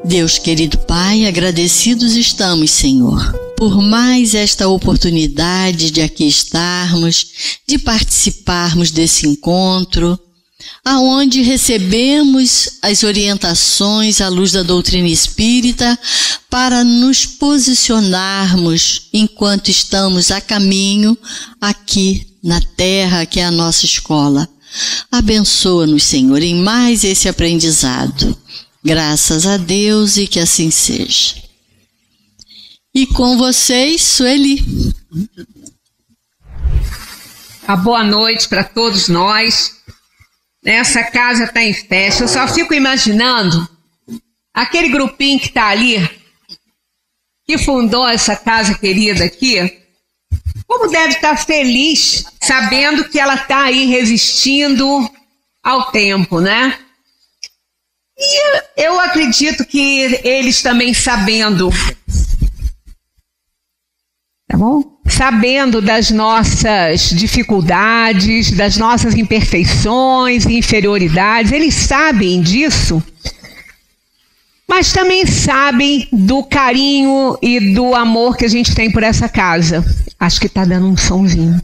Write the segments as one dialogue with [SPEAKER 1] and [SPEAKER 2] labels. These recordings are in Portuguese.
[SPEAKER 1] Deus querido Pai, agradecidos estamos, Senhor, por mais esta oportunidade de aqui estarmos, de participarmos desse encontro, aonde recebemos as orientações à luz da doutrina espírita para nos posicionarmos enquanto estamos a caminho aqui na terra, que é a nossa escola. Abençoa-nos, Senhor, em mais esse aprendizado. Graças a Deus e que assim seja. E com vocês, Sueli.
[SPEAKER 2] A boa noite para todos nós. Essa casa está em festa. Eu só fico imaginando aquele grupinho que está ali, que fundou essa casa querida aqui, como deve estar feliz sabendo que ela está aí resistindo ao tempo, né? E eu acredito que eles também sabendo, tá bom? Sabendo das nossas dificuldades, das nossas imperfeições e inferioridades, eles sabem disso, mas também sabem do carinho e do amor que a gente tem por essa casa. Acho que está dando um sonzinho.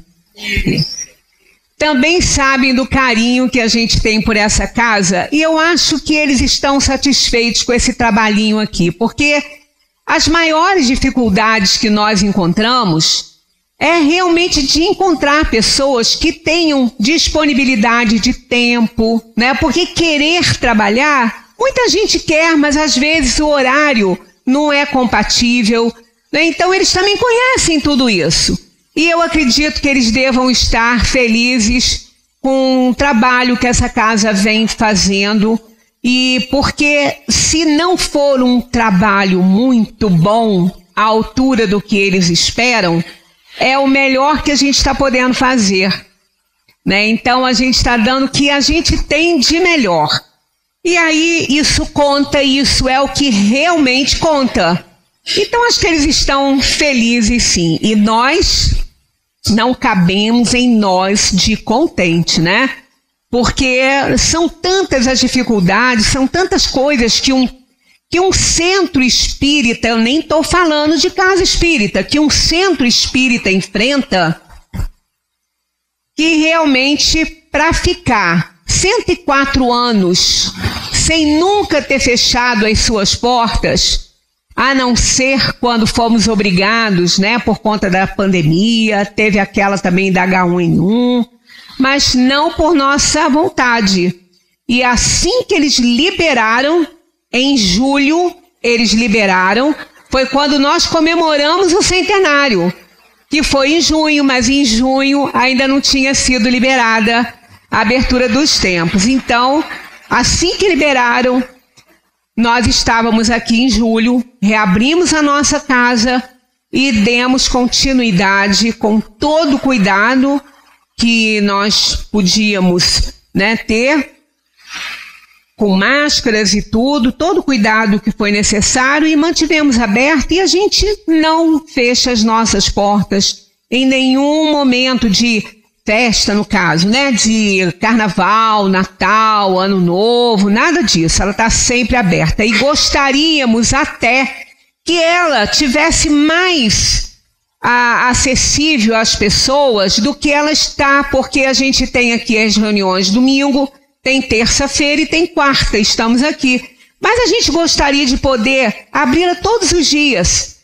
[SPEAKER 2] Também sabem do carinho que a gente tem por essa casa, e eu acho que eles estão satisfeitos com esse trabalhinho aqui, porque as maiores dificuldades que nós encontramos é realmente de encontrar pessoas que tenham disponibilidade de tempo, né? Porque querer trabalhar, muita gente quer, mas às vezes o horário não é compatível, né? Então eles também conhecem tudo isso. E eu acredito que eles devam estar felizes com o trabalho que essa casa vem fazendo. E porque se não for um trabalho muito bom, à altura do que eles esperam, é o melhor que a gente está podendo fazer, né? Então a gente está dando o que a gente tem de melhor. E aí isso conta, isso é o que realmente conta. Então acho que eles estão felizes sim. E nós não cabemos em nós de contente, né? Porque são tantas as dificuldades, são tantas coisas que um centro espírita, eu nem estou falando de casa espírita, que um centro espírita enfrenta, que realmente para ficar 104 anos sem nunca ter fechado as suas portas, a não ser quando fomos obrigados, né, por conta da pandemia, teve aquela também da H1N1, mas não por nossa vontade. E assim que eles liberaram, em julho, eles liberaram, foi quando nós comemoramos o centenário, que foi em junho, mas em junho ainda não tinha sido liberada a abertura dos templos. Então, assim que liberaram, nós estávamos aqui em julho, reabrimos a nossa casa e demos continuidade com todo o cuidado que nós podíamos, né, ter, com máscaras e tudo, todo o cuidado que foi necessário, e mantivemos aberto, e a gente não fecha as nossas portas em nenhum momento de festa, no caso, né, de carnaval, Natal, Ano Novo, nada disso. Ela está sempre aberta e gostaríamos até que ela tivesse mais acessível às pessoas do que ela está, porque a gente tem aqui as reuniões domingo, tem terça-feira e tem quarta, estamos aqui. Mas a gente gostaria de poder abri-la todos os dias,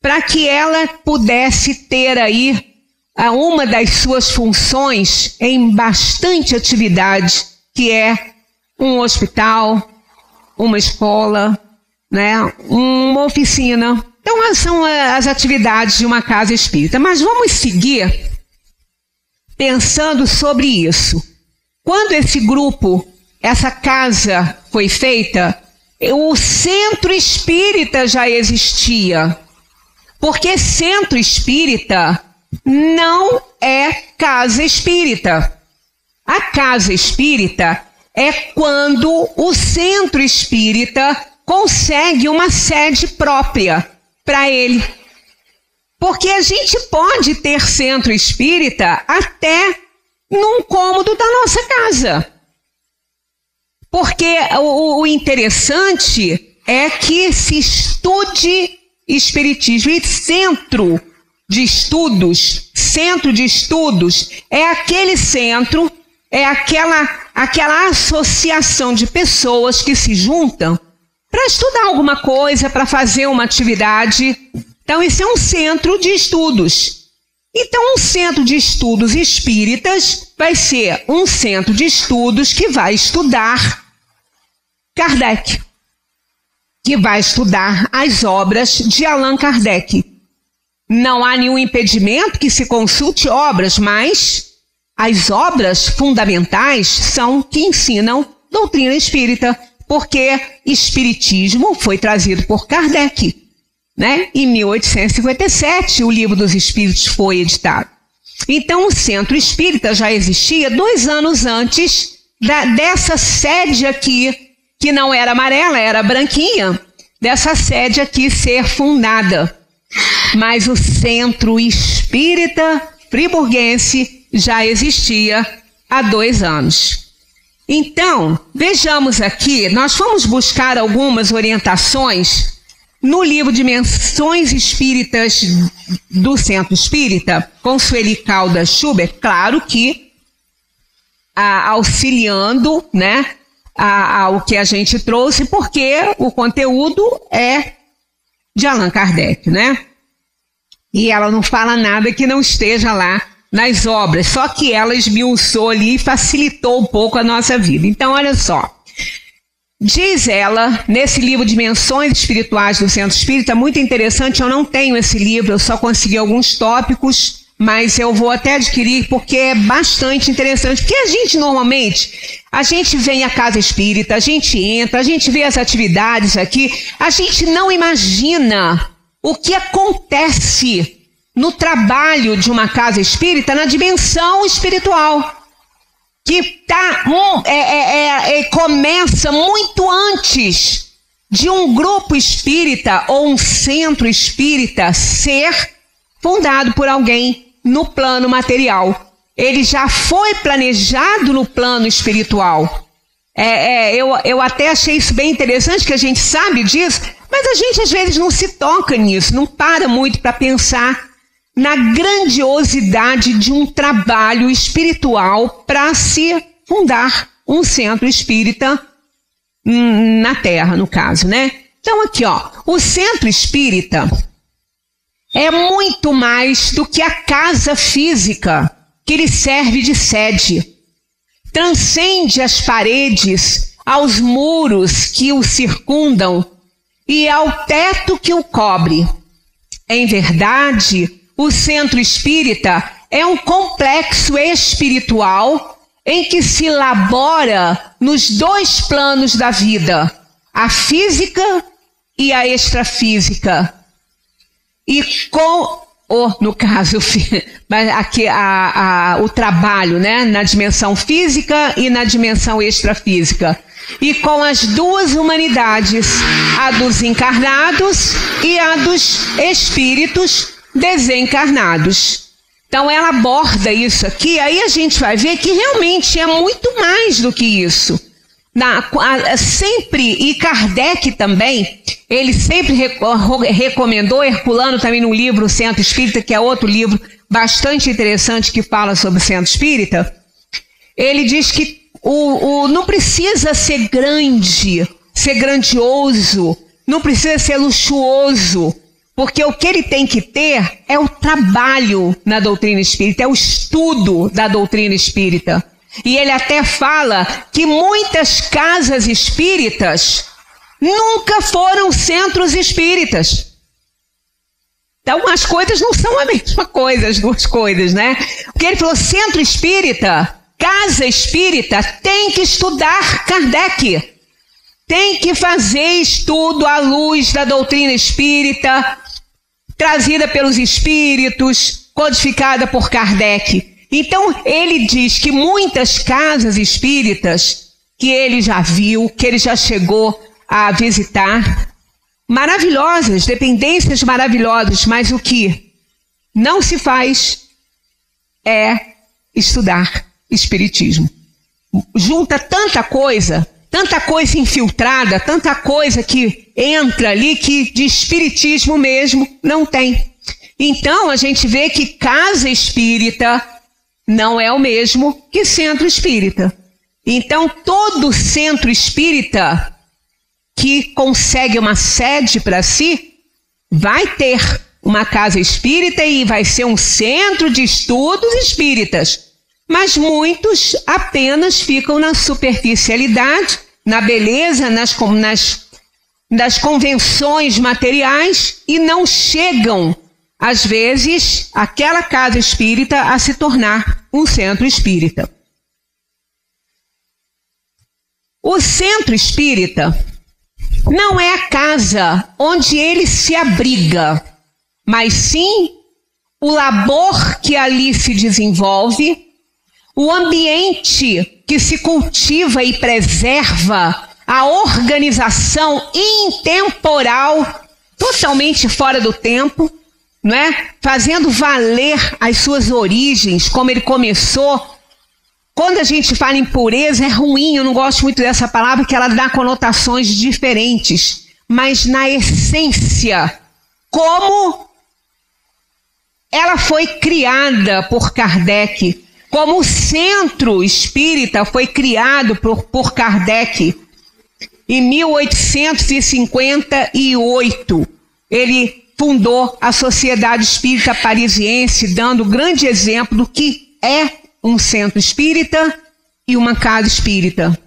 [SPEAKER 2] para que ela pudesse ter aí uma das suas funções em bastante atividade, que é um hospital, uma escola, né, uma oficina. Então, são as atividades de uma casa espírita. Mas vamos seguir pensando sobre isso. Quando esse grupo, essa casa foi feita, o centro espírita já existia. Porque centro espírita não é casa espírita. A casa espírita é quando o centro espírita consegue uma sede própria para ele. Porque a gente pode ter centro espírita até num cômodo da nossa casa. Porque o interessante é que se estude espiritismo. E centro de estudos é aquele centro, é aquela associação de pessoas que se juntam para estudar alguma coisa, para fazer uma atividade. Então, isso é um centro de estudos. Então, um centro de estudos espíritas vai ser um centro de estudos que vai estudar Kardec, que vai estudar as obras de Allan Kardec. Não há nenhum impedimento que se consulte obras, mas as obras fundamentais são que ensinam doutrina espírita, porque espiritismo foi trazido por Kardec, né? Em 1857, o Livro dos Espíritos foi editado. Então, o Centro Espírita já existia 2 anos antes dessa sede aqui, que não era amarela, era branquinha, dessa sede aqui ser fundada. Mas o Centro Espírita Friburguense já existia há 2 anos. Então, vejamos aqui, nós fomos buscar algumas orientações no livro Dimensões Espíritas do Centro Espírita, com Sueli Caldas Schubert, claro que auxiliando, né, ao que a gente trouxe, porque o conteúdo é de Allan Kardec, né? E ela não fala nada que não esteja lá nas obras, só que ela esmiuçou ali e facilitou um pouco a nossa vida. Então, olha só. Diz ela, nesse livro Dimensões Espirituais do Centro Espírita, muito interessante, eu não tenho esse livro, eu só consegui alguns tópicos, mas eu vou até adquirir porque é bastante interessante. Porque a gente normalmente, a gente vem à casa espírita, a gente entra, a gente vê as atividades aqui, a gente não imagina o que acontece no trabalho de uma casa espírita na dimensão espiritual, que começa muito antes de um grupo espírita ou um centro espírita ser fundado por alguém no plano material. Ele já foi planejado no plano espiritual. Eu até achei isso bem interessante, que a gente sabe disso, mas a gente às vezes não se toca nisso, não para muito para pensar na grandiosidade de um trabalho espiritual para se fundar um centro espírita na Terra, no caso, né? Então aqui, ó, o centro espírita é muito mais do que a casa física que lhe serve de sede. Transcende as paredes, aos muros que o circundam e ao teto que o cobre. Em verdade, o centro espírita é um complexo espiritual em que se labora nos 2 planos da vida, a física e a extrafísica. E no caso, mas aqui o trabalho, né, na dimensão física e na dimensão extrafísica. E com as 2 humanidades, a dos encarnados e a dos espíritos desencarnados. Então ela aborda isso aqui, aí a gente vai ver que realmente é muito mais do que isso. Sempre, e Kardec também, ele sempre recomendou, Herculano também no livro Centro Espírita, que é outro livro bastante interessante que fala sobre o Centro Espírita, ele diz que não precisa ser grande, ser grandioso, não precisa ser luxuoso, porque o que ele tem que ter é o trabalho na doutrina espírita, é o estudo da doutrina espírita. E ele até fala que muitas casas espíritas nunca foram centros espíritas. Então as coisas não são a mesma coisa, as 2 coisas, né? Porque ele falou, centro espírita, casa espírita, tem que estudar Kardec. Tem que fazer estudo à luz da doutrina espírita, trazida pelos espíritos, codificada por Kardec. Então, ele diz que muitas casas espíritas que ele já viu, que ele já chegou a visitar, maravilhosas, dependências maravilhosas, mas o que não se faz é estudar espiritismo. Junta tanta coisa tanta coisa infiltrada, tanta coisa que entra ali que de espiritismo mesmo não tem. Então a gente vê que casa espírita não é o mesmo que centro espírita. Então todo centro espírita que consegue uma sede para si vai ter uma casa espírita e vai ser um centro de estudos espíritas. Mas muitos apenas ficam na superficialidade, na beleza, nas convenções materiais e não chegam, às vezes, aquela casa espírita a se tornar um centro espírita. O centro espírita não é a casa onde ele se abriga, mas sim o labor que ali se desenvolve, o ambiente que se cultiva e preserva, a organização intemporal, totalmente fora do tempo, não é? Fazendo valer as suas origens, como ele começou. Quando a gente fala em pureza, é ruim, eu não gosto muito dessa palavra, que ela dá conotações diferentes. Mas na essência, como ela foi criada por Kardec, como o centro espírita foi criado por Kardec, em 1858, ele fundou a Sociedade Espírita Parisiense, dando grande exemplo do que é um centro espírita e uma casa espírita.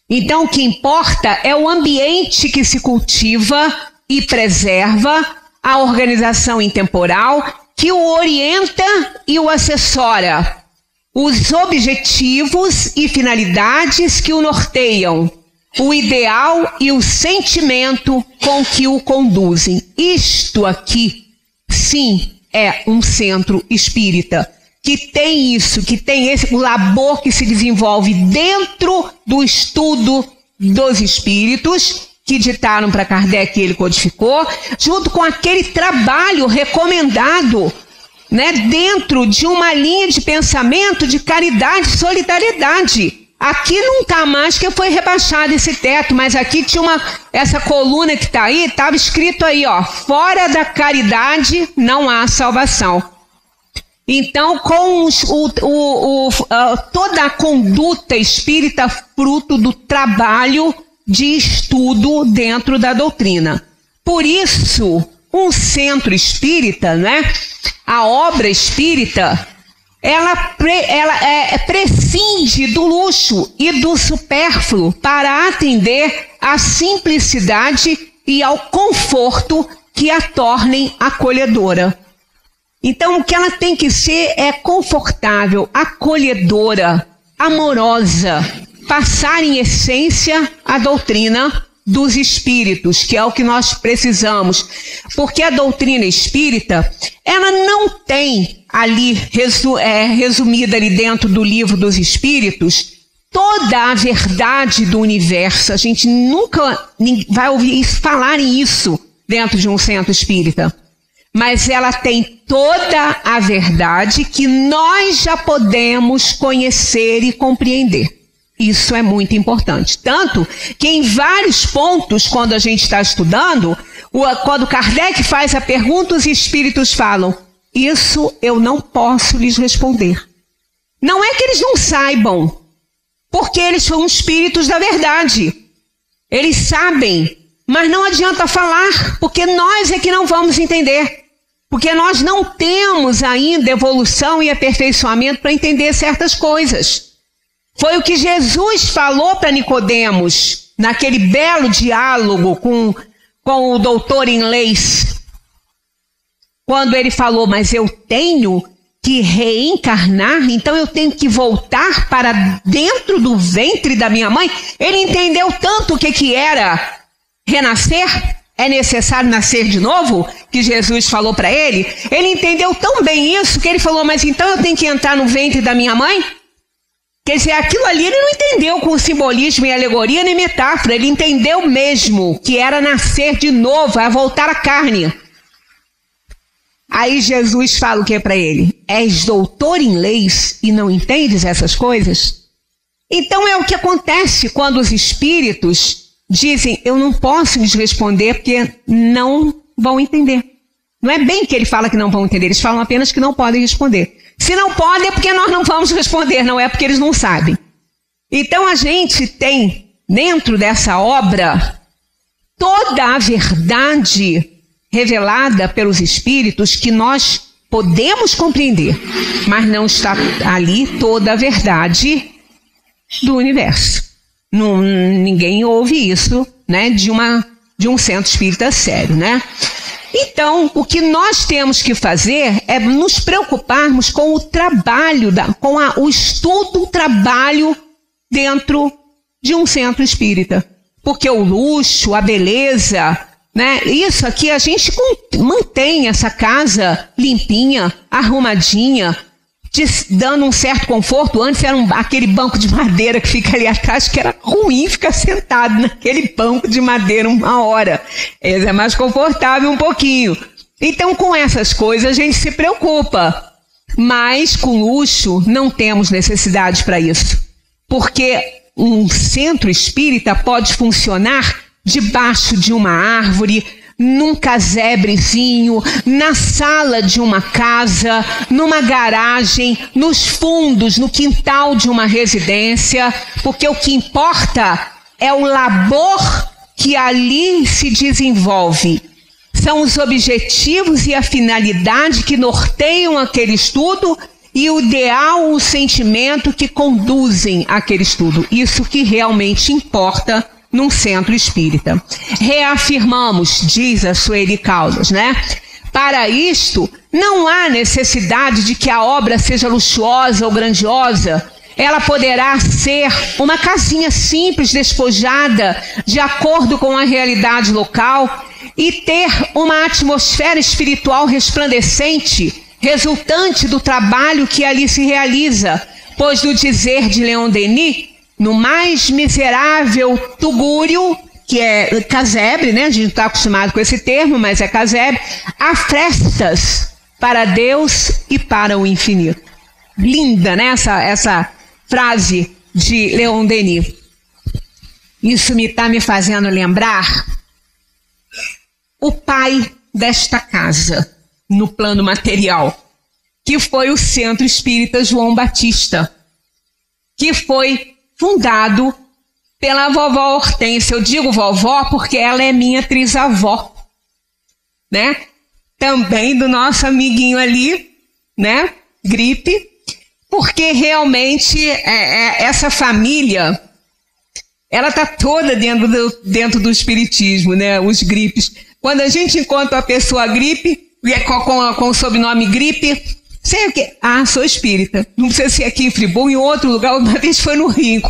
[SPEAKER 2] Então, o que importa é o ambiente que se cultiva e preserva, a organização intemporal que o orienta e o assessora, os objetivos e finalidades que o norteiam, o ideal e o sentimento com que o conduzem. Isto aqui, sim, é um centro espírita, que tem isso, que tem esse labor que se desenvolve dentro do estudo dos espíritos, que ditaram para Kardec e ele codificou, junto com aquele trabalho recomendado, né, dentro de uma linha de pensamento de caridade e solidariedade. Aqui não está mais que foi rebaixado esse teto, mas aqui tinha essa coluna que está aí, estava escrito aí, ó, fora da caridade não há salvação. Então, com toda a conduta espírita fruto do trabalho de estudo dentro da doutrina. Por isso, um centro espírita, né, a obra espírita, ela prescinde do luxo e do supérfluo para atender à simplicidade e ao conforto que a tornem acolhedora. Então, o que ela tem que ser é confortável, acolhedora, amorosa, passar em essência a doutrina dos espíritos, que é o que nós precisamos. Porque a doutrina espírita, ela não tem ali, resumida ali dentro do livro dos espíritos, toda a verdade do universo. A gente nunca vai ouvir falarem isso dentro de um centro espírita. Mas ela tem toda a verdade que nós já podemos conhecer e compreender. Isso é muito importante. Tanto que em vários pontos, quando a gente está estudando, quando Kardec faz a pergunta, os espíritos falam, isso eu não posso lhes responder. Não é que eles não saibam, porque eles são espíritos da verdade. Eles sabem, mas não adianta falar, porque nós é que não vamos entender. Porque nós não temos ainda evolução e aperfeiçoamento para entender certas coisas. Foi o que Jesus falou para Nicodemos, naquele belo diálogo com o doutor em leis. Quando ele falou, mas eu tenho que reencarnar, então eu tenho que voltar para dentro do ventre da minha mãe. Ele entendeu tanto o que era renascer, é necessário nascer de novo, que Jesus falou para ele. Ele entendeu tão bem isso que ele falou, mas então eu tenho que entrar no ventre da minha mãe? Quer dizer, aquilo ali ele não entendeu com simbolismo e alegoria nem metáfora, ele entendeu mesmo que era nascer de novo, é voltar à carne. Aí Jesus fala o que para ele? És doutor em leis e não entendes essas coisas? Então é o que acontece quando os espíritos dizem, eu não posso lhes responder porque não vão entender. Não é bem que ele fala que não vão entender, eles falam apenas que não podem responder. Se não podem é porque nós não vamos responder, não é porque eles não sabem. Então a gente tem dentro dessa obra toda a verdade revelada pelos espíritos que nós podemos compreender, mas não está ali toda a verdade do universo. Ninguém ouve isso, né, de um centro espírita sério, né? Então, o que nós temos que fazer é nos preocuparmos com o trabalho, o estudo, o trabalho dentro de um centro espírita. Porque o luxo, a beleza, né? Isso aqui, a gente mantém essa casa limpinha, arrumadinha, dando um certo conforto. Antes era aquele banco de madeira que fica ali atrás, que era ruim ficar sentado naquele banco de madeira uma hora. Esse é mais confortável um pouquinho. Então, com essas coisas, a gente se preocupa. Mas, com luxo, não temos necessidade para isso. Porque um centro espírita pode funcionar debaixo de uma árvore, num casebrezinho, na sala de uma casa, numa garagem, nos fundos, no quintal de uma residência, porque o que importa é o labor que ali se desenvolve. São os objetivos e a finalidade que norteiam aquele estudo e o ideal, o sentimento que conduzem aquele estudo. Isso que realmente importa num centro espírita. Reafirmamos, diz a Sueli Caldas, né? Para isto, não há necessidade de que a obra seja luxuosa ou grandiosa. Ela poderá ser uma casinha simples, despojada, de acordo com a realidade local, e ter uma atmosfera espiritual resplandecente, resultante do trabalho que ali se realiza. Pois, no dizer de Leon Denis, no mais miserável tugúrio, que é casebre, né? A gente não está acostumado com esse termo, mas é casebre, há festas para Deus e para o infinito. Linda, né? Essa frase de Leon Denis. Isso está me fazendo lembrar o pai desta casa, no plano material, que foi o Centro Espírita João Batista, que foi fundado pela vovó Hortência. Eu digo vovó porque ela é minha trisavó, né? Também do nosso amiguinho ali, né? Gripe, porque realmente essa família, ela está toda dentro do espiritismo, né? Os gripes. Quando a gente encontra uma pessoa gripe, com o sobrenome Gripe, sei o quê? Ah, sou espírita. Não precisa ser aqui em Friburgo, em outro lugar. Uma vez foi no Rio.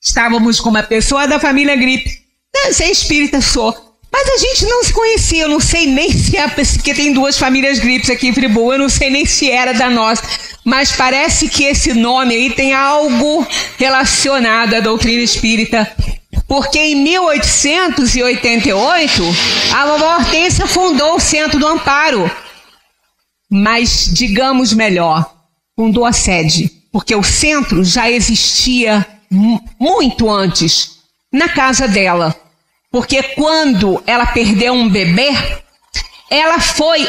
[SPEAKER 2] Estávamos com uma pessoa da família Gripe. Não, você é espírita, sou. Mas a gente não se conhecia. Eu não sei nem se é, porque tem duas famílias Gripes aqui em Friburgo. Eu não sei nem se era da nossa. Mas parece que esse nome aí tem algo relacionado à doutrina espírita. Porque em 1888, a vovó Hortência fundou o Centro do Amparo. Mas, digamos melhor, fundou a sede, porque o centro já existia muito antes, na casa dela. Porque quando ela perdeu um bebê, ela foi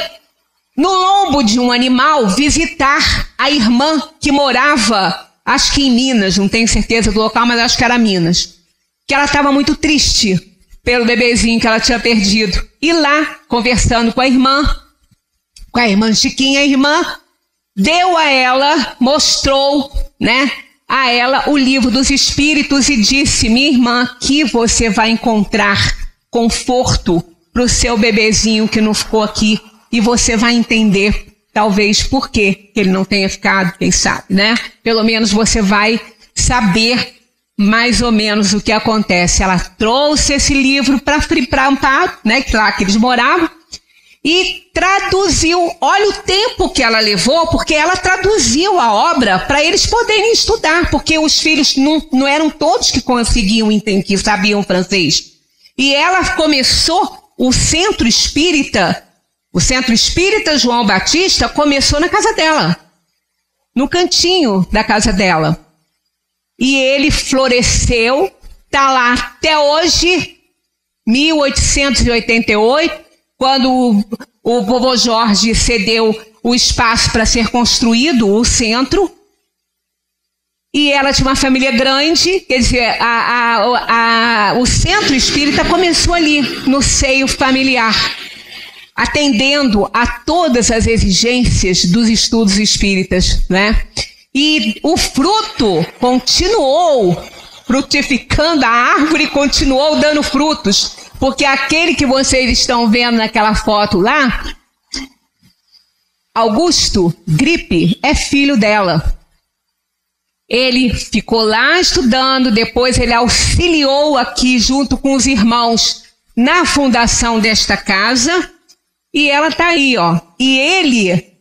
[SPEAKER 2] no lombo de um animal visitar a irmã que morava, acho que em Minas, não tenho certeza do local, mas acho que era Minas. Que ela estava muito triste pelo bebezinho que ela tinha perdido. E lá, conversando com a irmã Chiquinha, a irmã deu a ela, mostrou, né, a ela o livro dos espíritos e disse: minha irmã, aqui você vai encontrar conforto para o seu bebezinho que não ficou aqui, e você vai entender talvez por que ele não tenha ficado, quem sabe, né? Pelo menos você vai saber mais ou menos o que acontece. Ela trouxe esse livro para Amparo, né, lá que eles moravam, e traduziu. Olha o tempo que ela levou, porque ela traduziu a obra para eles poderem estudar, porque os filhos não eram todos que conseguiam entender, que sabiam francês. E ela começou o Centro Espírita João Batista começou na casa dela, no cantinho da casa dela. e ele floresceu, está lá até hoje, 1888, quando o vovô Jorge cedeu o espaço para ser construído, o centro, e ela tinha uma família grande, quer dizer, o centro espírita começou ali, no seio familiar, atendendo a todas as exigências dos estudos espíritas, né? E o fruto continuou frutificando, a árvore continuou dando frutos, porque aquele que vocês estão vendo naquela foto lá, Augusto Gripe, é filho dela. Ele ficou lá estudando, depois ele auxiliou aqui junto com os irmãos na fundação desta casa, e ela está aí, ó. E ele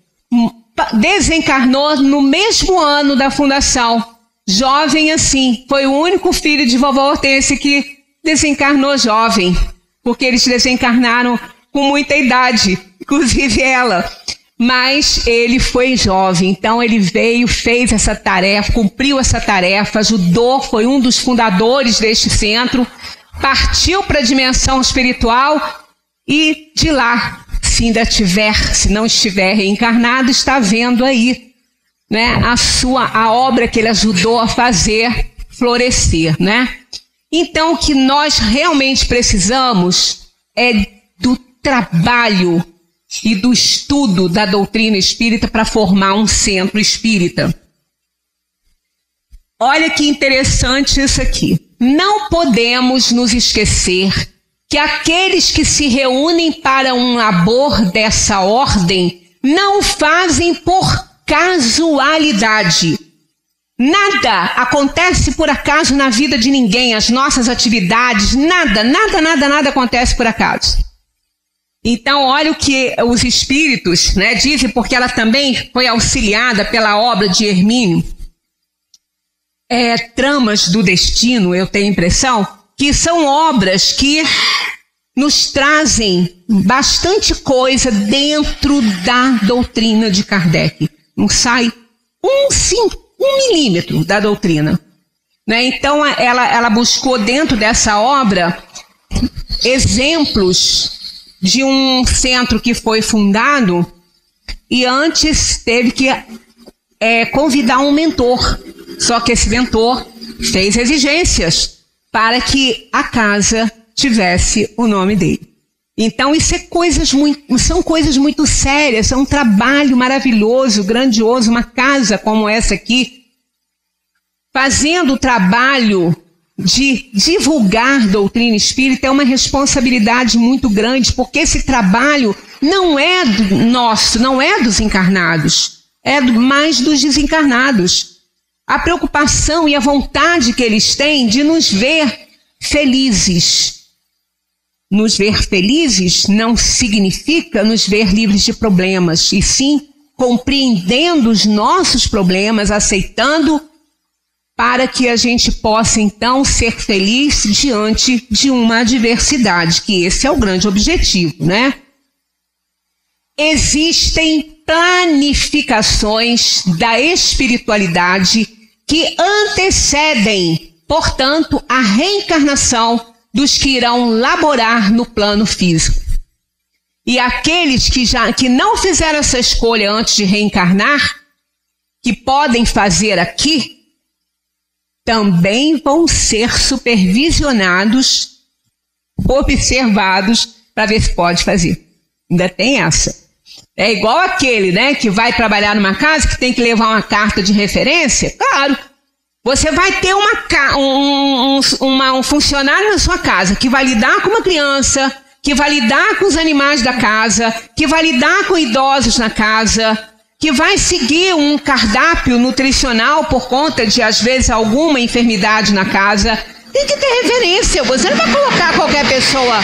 [SPEAKER 2] desencarnou no mesmo ano da fundação, jovem assim. Foi o único filho de vovó Hortência que desencarnou jovem, porque eles desencarnaram com muita idade, inclusive ela. Mas ele foi jovem, então ele veio, fez essa tarefa, cumpriu essa tarefa, ajudou, foi um dos fundadores deste centro, partiu para a dimensão espiritual e de lá, se ainda tiver, se não estiver reencarnado, está vendo aí, né, a obra que ele ajudou a fazer florescer, né? Então o que nós realmente precisamos é do trabalho e do estudo da doutrina espírita para formar um centro espírita. Olha que interessante isso aqui. Não podemos nos esquecer que aqueles que se reúnem para um labor dessa ordem não fazem por casualidade. Nada acontece por acaso na vida de ninguém, as nossas atividades, nada acontece por acaso. Então, olha o que os espíritos, né, dizem, porque ela também foi auxiliada pela obra de Hermínio. Tramas do Destino, eu tenho a impressão, que são obras que nos trazem bastante coisa dentro da doutrina de Kardec. Não sai um milímetro da doutrina, né? Então, ela buscou dentro dessa obra exemplos de um centro que foi fundado e antes teve que convidar um mentor. Só que esse mentor fez exigências para que a casa tivesse o nome dele. Então isso são coisas muito sérias, é um trabalho maravilhoso, grandioso, uma casa como essa aqui, fazendo o trabalho de divulgar doutrina espírita é uma responsabilidade muito grande, porque esse trabalho não é nosso, não é dos encarnados, é mais dos desencarnados. A preocupação e a vontade que eles têm de nos ver felizes. Nos ver felizes não significa nos ver livres de problemas, e sim compreendendo os nossos problemas, aceitando, para que a gente possa, então, ser feliz diante de uma adversidade, que esse é o grande objetivo, né? Existem planificações da espiritualidade que antecedem, portanto, a reencarnação dos que irão laborar no plano físico. E aqueles que não fizeram essa escolha antes de reencarnar, que podem fazer aqui, também vão ser supervisionados, observados, para ver se pode fazer. Ainda tem essa. É igual aquele, né, que vai trabalhar numa casa que tem que levar uma carta de referência. Claro, você vai ter um funcionário na sua casa que vai lidar com uma criança, que vai lidar com os animais da casa, que vai lidar com idosos na casa, que vai seguir um cardápio nutricional por conta de, às vezes, alguma enfermidade na casa. Tem que ter referência. Você não vai colocar qualquer pessoa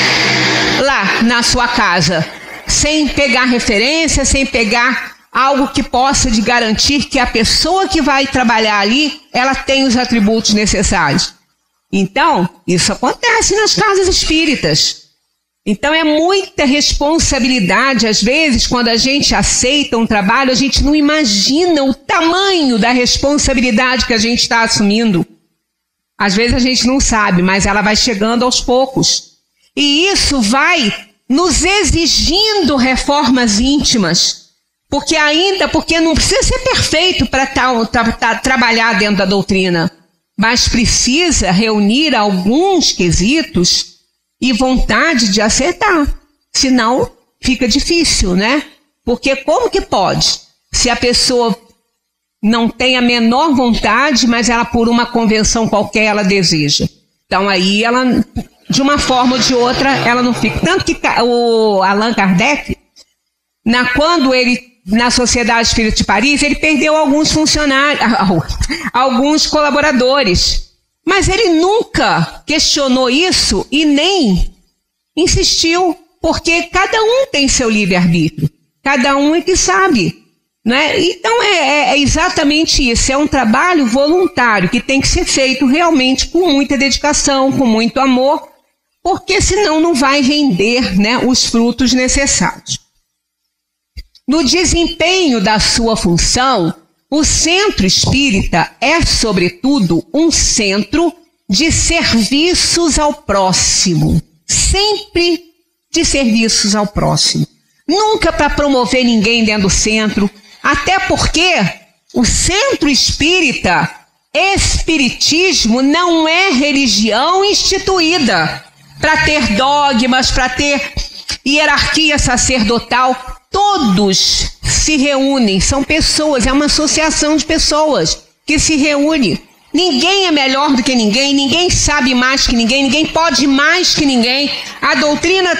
[SPEAKER 2] lá na sua casa sem pegar referência, sem pegar algo que possa de garantir que a pessoa que vai trabalhar ali, ela tem os atributos necessários. Então, isso acontece nas casas espíritas. Então é muita responsabilidade, às vezes, quando a gente aceita um trabalho, a gente não imagina o tamanho da responsabilidade que a gente está assumindo. Às vezes a gente não sabe, mas ela vai chegando aos poucos. E isso vai nos exigindo reformas íntimas. Porque não precisa ser perfeito para trabalhar dentro da doutrina. Mas precisa reunir alguns quesitos e vontade de acertar. Senão fica difícil, né? Porque como que pode? Se a pessoa não tem a menor vontade, mas ela por uma convenção qualquer ela deseja. Então aí ela, de uma forma ou de outra, ela não fica. Tanto que o Allan Kardec, quando ele, na Sociedade Espírita de Paris, ele perdeu alguns funcionários, alguns colaboradores. Mas ele nunca questionou isso e nem insistiu, porque cada um tem seu livre-arbítrio. Cada um é que sabe. Né? Então é exatamente isso, é um trabalho voluntário que tem que ser feito realmente com muita dedicação, com muito amor, porque senão não vai render, né, os frutos necessários. No desempenho da sua função, o centro espírita é, sobretudo, um centro de serviços ao próximo, sempre de serviços ao próximo, nunca para promover ninguém dentro do centro. Até porque o centro espírita, espiritismo, não é religião instituída para ter dogmas, para ter hierarquia sacerdotal. Todos se reúnem, são pessoas, é uma associação de pessoas que se reúne. Ninguém é melhor do que ninguém, ninguém sabe mais que ninguém pode mais que ninguém. A doutrina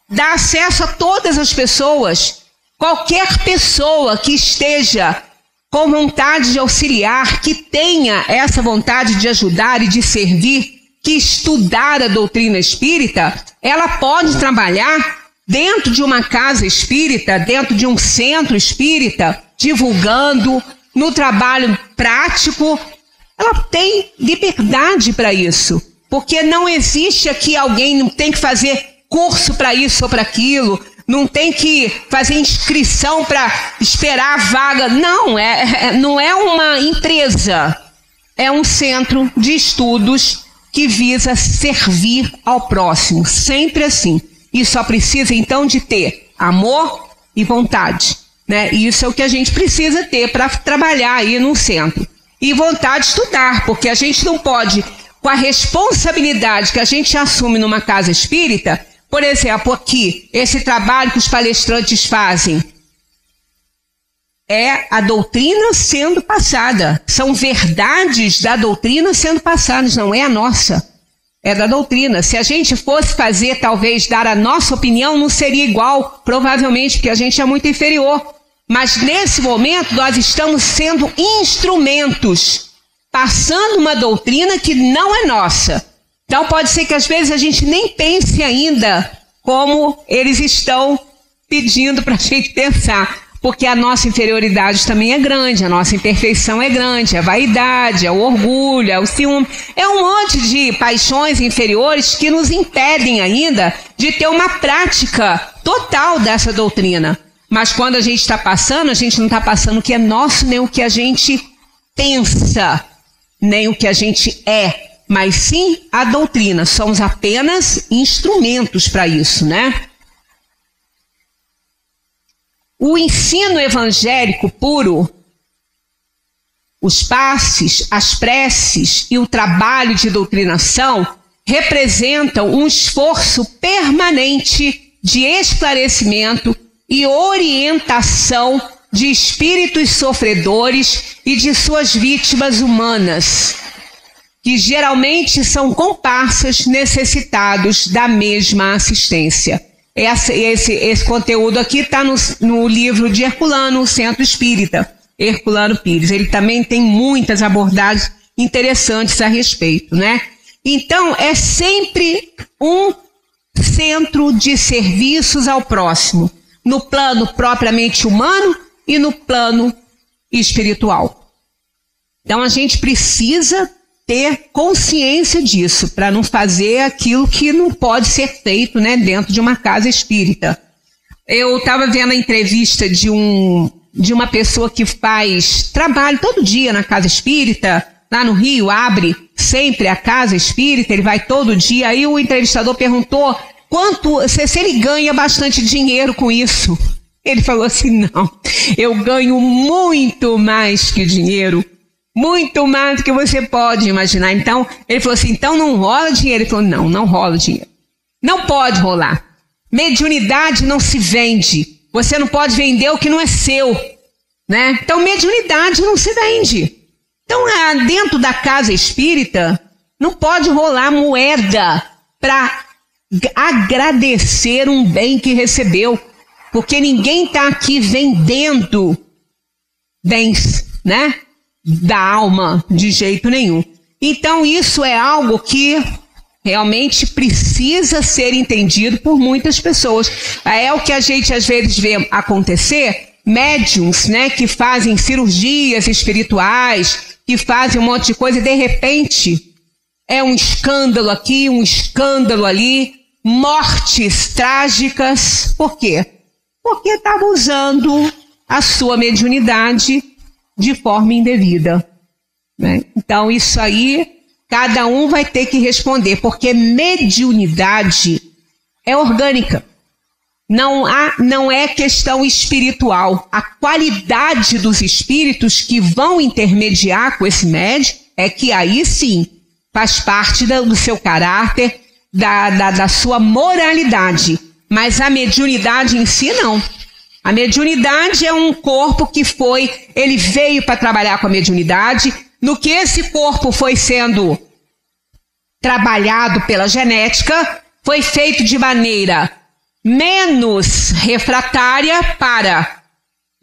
[SPEAKER 2] dá acesso a todas as pessoas. Qualquer pessoa que esteja com vontade de auxiliar, que tenha essa vontade de ajudar e de servir, que estudar a doutrina espírita, ela pode trabalhar dentro de uma casa espírita, dentro de um centro espírita, divulgando, no trabalho prático. Ela tem liberdade para isso, porque não existe aqui alguém, não tem que fazer curso para isso ou para aquilo, não tem que fazer inscrição para esperar a vaga. Não, não é uma empresa. É um centro de estudos que visa servir ao próximo. Sempre assim. E só precisa, então, de ter amor e vontade. Né? E isso é o que a gente precisa ter para trabalhar aí num centro. E vontade de estudar, porque a gente não pode, com a responsabilidade que a gente assume numa casa espírita. Por exemplo, aqui, esse trabalho que os palestrantes fazem é a doutrina sendo passada. São verdades da doutrina sendo passadas, não é a nossa. É da doutrina. Se a gente fosse fazer, talvez, dar a nossa opinião, não seria igual, provavelmente, porque a gente é muito inferior. Mas nesse momento nós estamos sendo instrumentos, passando uma doutrina que não é nossa. Então pode ser que às vezes a gente nem pense ainda como eles estão pedindo para a gente pensar, porque a nossa inferioridade também é grande, a nossa imperfeição é grande, a vaidade, é o orgulho, é o ciúme, é um monte de paixões inferiores que nos impedem ainda de ter uma prática total dessa doutrina. Mas quando a gente está passando, a gente não está passando o que é nosso, nem o que a gente pensa, nem o que a gente é. Mas sim a doutrina, somos apenas instrumentos para isso, né? O ensino evangélico puro, os passes, as preces e o trabalho de doutrinação representam um esforço permanente de esclarecimento e orientação de espíritos sofredores e de suas vítimas humanas, que geralmente são comparsas necessitados da mesma assistência. Esse conteúdo aqui está no livro de Herculano, o Centro Espírita, Herculano Pires. Ele também tem muitas abordagens interessantes a respeito, né? Então, é sempre um centro de serviços ao próximo, no plano propriamente humano e no plano espiritual. Então, a gente precisa ter consciência disso, para não fazer aquilo que não pode ser feito, né, dentro de uma casa espírita. Eu estava vendo a entrevista de uma pessoa que faz trabalho todo dia na casa espírita, lá no Rio, abre sempre à casa espírita, ele vai todo dia. Aí o entrevistador perguntou se ele ganha bastante dinheiro com isso. Ele falou assim, não, eu ganho muito mais que dinheiro, muito mais do que você pode imaginar. Então, ele falou assim, então não rola dinheiro? Ele falou, não rola dinheiro. Não pode rolar. Mediunidade não se vende. Você não pode vender o que não é seu, né? Então, mediunidade não se vende. Então, dentro da casa espírita, não pode rolar moeda para agradecer um bem que recebeu. Porque ninguém está aqui vendendo bens, né? Da alma, de jeito nenhum. Então, isso é algo que realmente precisa ser entendido por muitas pessoas. É o que a gente às vezes vê acontecer, médiums, né, que fazem cirurgias espirituais, que fazem um monte de coisa e de repente é um escândalo aqui, um escândalo ali, mortes trágicas. Por quê? Porque estava usando a sua mediunidade de forma indevida, né? Então isso aí, cada um vai ter que responder, porque mediunidade é orgânica. Não é questão espiritual. A qualidade dos espíritos que vão intermediar com esse médium é que aí sim faz parte do seu caráter, da sua moralidade. Mas a mediunidade em si não. A mediunidade é um corpo que ele veio para trabalhar com a mediunidade. No que esse corpo foi sendo trabalhado pela genética, foi feito de maneira menos refratária para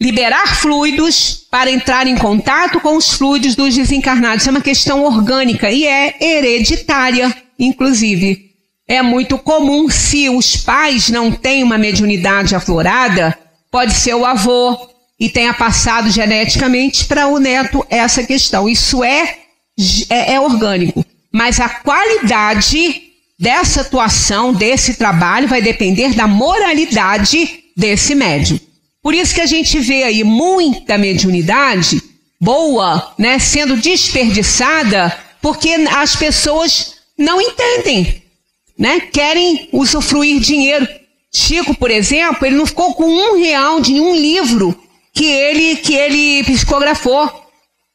[SPEAKER 2] liberar fluidos, para entrar em contato com os fluidos dos desencarnados. É uma questão orgânica e é hereditária, inclusive. É muito comum, se os pais não têm uma mediunidade aflorada, pode ser o avô e tenha passado geneticamente para o neto essa questão. Isso é orgânico. Mas a qualidade dessa atuação, desse trabalho, vai depender da moralidade desse médium. Por isso que a gente vê aí muita mediunidade boa, né, sendo desperdiçada, porque as pessoas não entendem, né? Querem usufruir dinheiro. Chico, por exemplo, ele não ficou com R$1 de um livro que ele psicografou.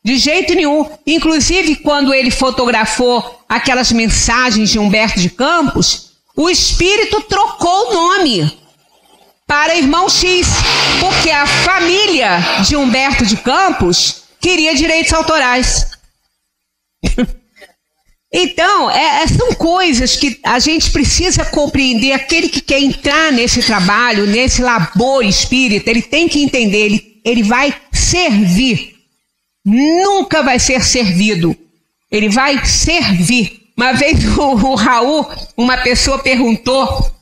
[SPEAKER 2] De jeito nenhum. Inclusive, quando ele fotografou aquelas mensagens de Humberto de Campos, o espírito trocou o nome para Irmão X, porque a família de Humberto de Campos queria direitos autorais. Então, são coisas que a gente precisa compreender. Aquele que quer entrar nesse trabalho, nesse labor espírita, ele tem que entender, ele vai servir. Nunca vai ser servido. Ele vai servir. Uma vez o Raul, uma pessoa perguntou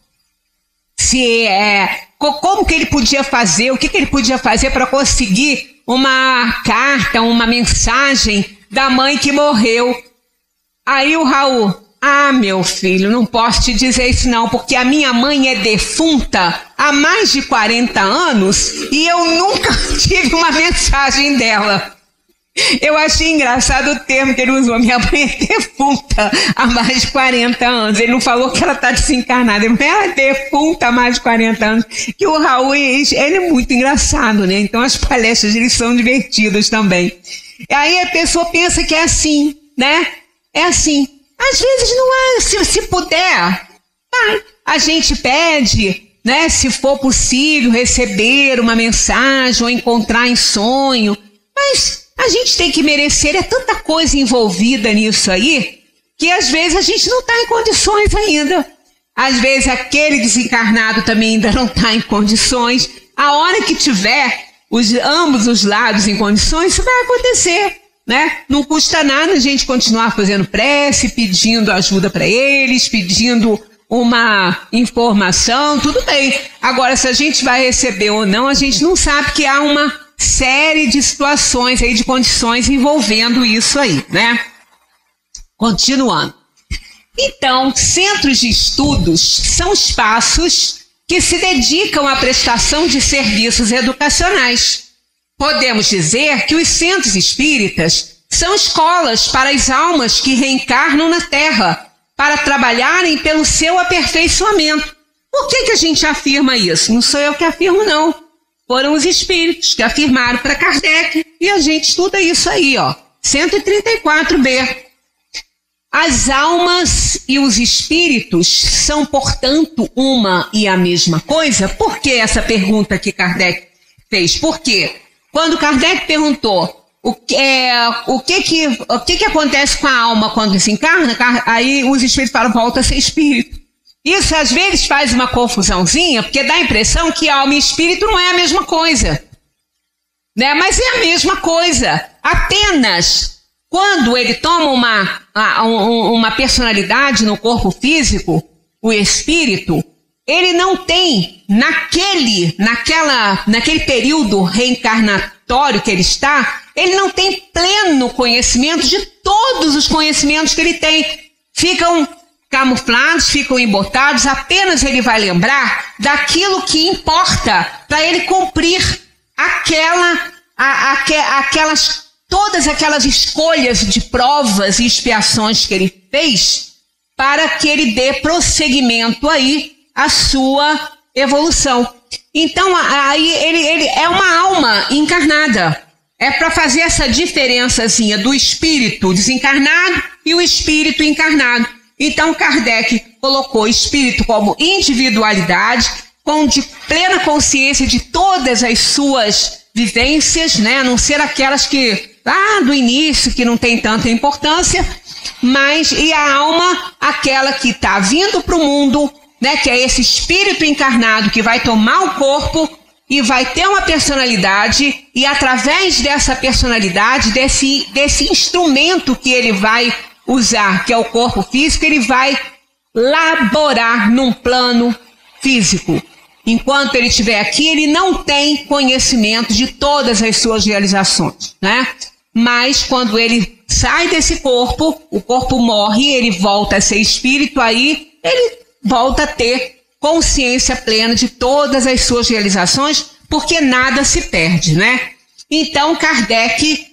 [SPEAKER 2] como que ele podia fazer, o que ele podia fazer para conseguir uma carta, uma mensagem da mãe que morreu. Aí o Raul, meu filho, não posso te dizer isso não, porque a minha mãe é defunta há mais de 40 anos e eu nunca tive uma mensagem dela. Eu achei engraçado o termo que ele usou. Minha mãe é defunta há mais de 40 anos. Ele não falou que ela está desencarnada. Ela é defunta há mais de 40 anos. Que o Raul, ele é muito engraçado, né? Então as palestras dele são divertidas também. Aí a pessoa pensa que é assim, né? É assim. Às vezes não é. Se puder, a gente pede, né? Se for possível, receber uma mensagem ou encontrar em sonho. Mas a gente tem que merecer, é tanta coisa envolvida nisso aí, que às vezes a gente não está em condições ainda. Às vezes aquele desencarnado também ainda não está em condições. A hora que tiver ambos os lados em condições, isso vai acontecer, né? Não custa nada a gente continuar fazendo prece, pedindo ajuda para eles, pedindo uma informação, tudo bem. Agora, se a gente vai receber ou não, a gente não sabe, que há uma série de situações aí, de condições envolvendo isso aí, né? Continuando. Então, centros de estudos são espaços que se dedicam à prestação de serviços educacionais. Podemos dizer que os centros espíritas são escolas para as almas que reencarnam na Terra, para trabalharem pelo seu aperfeiçoamento. Por que a gente afirma isso? Não sou eu que afirmo, não. Foram os espíritos que afirmaram para Kardec, e a gente estuda isso aí, ó, 134b. As almas e os espíritos são, portanto, uma e a mesma coisa? Por que essa pergunta que Kardec fez? Por quê? Quando Kardec perguntou o que acontece com a alma quando desencarna, aí os espíritos falam, volta a ser espírito. Isso às vezes faz uma confusãozinha, porque dá a impressão que alma e espírito não é a mesma coisa, né? Mas é a mesma coisa. Apenas quando ele toma uma personalidade no corpo físico, o espírito, ele não tem, naquele período reencarnatório que ele está, ele não tem pleno conhecimento de todos os conhecimentos que ele tem. Ficam camuflados, ficam embotados, apenas ele vai lembrar daquilo que importa para ele cumprir todas aquelas escolhas de provas e expiações que ele fez para que ele dê prosseguimento aí à sua evolução. Então, aí ele é uma alma encarnada. É para fazer essa diferençazinha do espírito desencarnado e o espírito encarnado. Então, Kardec colocou o espírito como individualidade, de plena consciência de todas as suas vivências, né? A não ser aquelas que, lá do início, que não tem tanta importância, e a alma, aquela que está vindo para o mundo, né? Que é esse espírito encarnado que vai tomar o corpo e vai ter uma personalidade, e através dessa personalidade, desse instrumento que ele vai usar, que é o corpo físico, ele vai laborar num plano físico. Enquanto ele estiver aqui, ele não tem conhecimento de todas as suas realizações, né? Mas quando ele sai desse corpo, o corpo morre, ele volta a ser espírito, aí ele volta a ter consciência plena de todas as suas realizações, porque nada se perde, né? Então, Kardec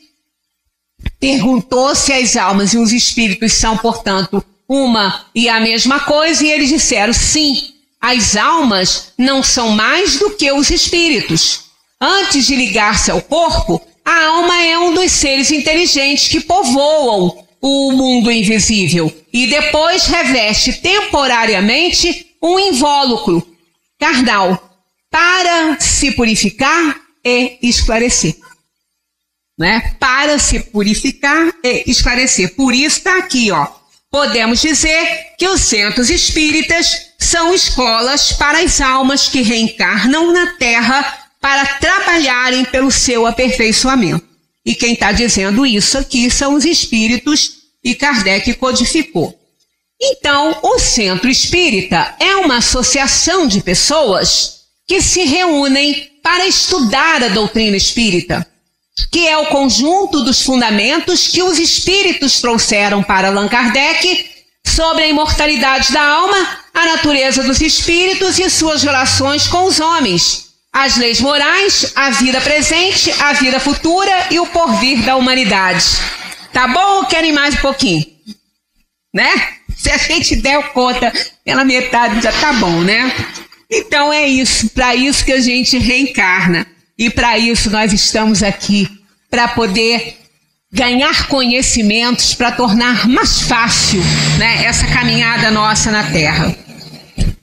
[SPEAKER 2] perguntou se as almas e os espíritos são, portanto, uma e a mesma coisa, e eles disseram sim, as almas não são mais do que os espíritos. Antes de ligar-se ao corpo, a alma é um dos seres inteligentes que povoam o mundo invisível e depois reveste temporariamente um invólucro carnal para se purificar e esclarecer. Né? Para se purificar e esclarecer. Por isso está aqui, ó. Podemos dizer que os centros espíritas são escolas para as almas que reencarnam na Terra para trabalharem pelo seu aperfeiçoamento. E quem está dizendo isso aqui são os espíritos, e Kardec codificou. Então, o centro espírita é uma associação de pessoas que se reúnem para estudar a doutrina espírita, que é o conjunto dos fundamentos que os espíritos trouxeram para Allan Kardec sobre a imortalidade da alma, a natureza dos espíritos e suas relações com os homens, as leis morais, a vida presente, a vida futura e o porvir da humanidade. Tá bom ou querem mais um pouquinho? Né? Se a gente der conta pela metade já tá bom, né? Então é isso, para isso que a gente reencarna. E para isso nós estamos aqui, para poder ganhar conhecimentos, para tornar mais fácil, né, essa caminhada nossa na Terra.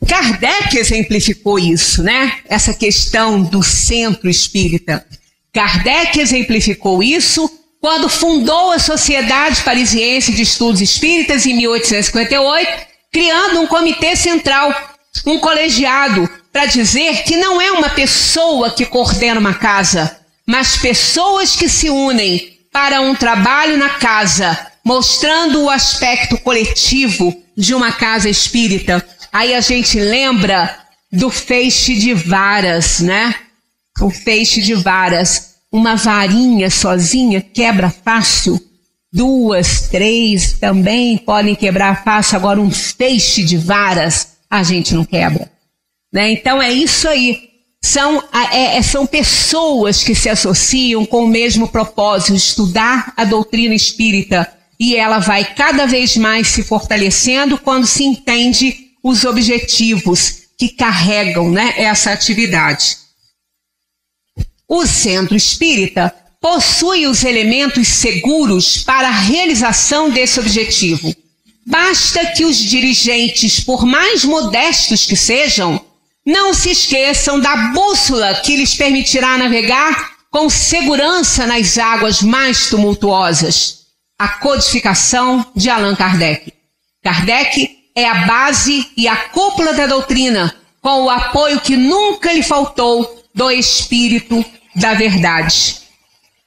[SPEAKER 2] Kardec exemplificou isso, né? Essa questão do centro espírita. Kardec exemplificou isso quando fundou a Sociedade Parisiense de Estudos Espíritas em 1858, criando um comitê central, um colegiado, para dizer que não é uma pessoa que coordena uma casa, mas pessoas que se unem para um trabalho na casa, mostrando o aspecto coletivo de uma casa espírita. Aí a gente lembra do feixe de varas, né? O feixe de varas. Uma varinha sozinha quebra fácil. 2, 3 também podem quebrar fácil. Agora um feixe de varas a gente não quebra. Né? Então é isso aí. são pessoas que se associam com o mesmo propósito, estudar a doutrina espírita, e ela vai cada vez mais se fortalecendo quando se entende os objetivos que carregam, né, essa atividade. O centro espírita possui os elementos seguros para a realização desse objetivo. Basta que os dirigentes, por mais modestos que sejam, não se esqueçam da bússola que lhes permitirá navegar com segurança nas águas mais tumultuosas. A codificação de Allan Kardec. Kardec é a base e a cúpula da doutrina, com o apoio que nunca lhe faltou do Espírito da Verdade.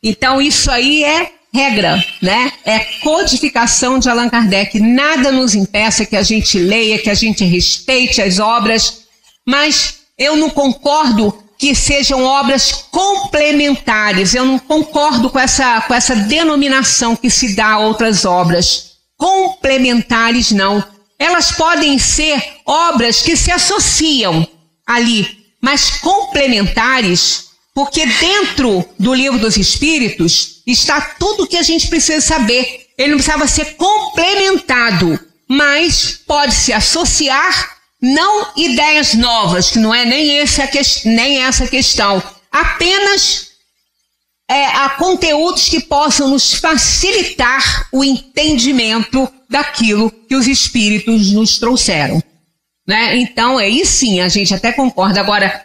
[SPEAKER 2] Então isso aí é regra, né? É codificação de Allan Kardec. Nada nos impeça que a gente leia, que a gente respeite as obras, mas eu não concordo que sejam obras complementares. Eu não concordo com essa denominação que se dá a outras obras. Complementares não. Elas podem ser obras que se associam ali, mas complementares, porque dentro do Livro dos Espíritos está tudo o que a gente precisa saber. Ele não precisava ser complementado, mas pode se associar, não ideias novas, que não é nem essa questão, apenas a conteúdos que possam nos facilitar o entendimento daquilo que os Espíritos nos trouxeram, né? Então, aí sim, a gente até concorda. Agora,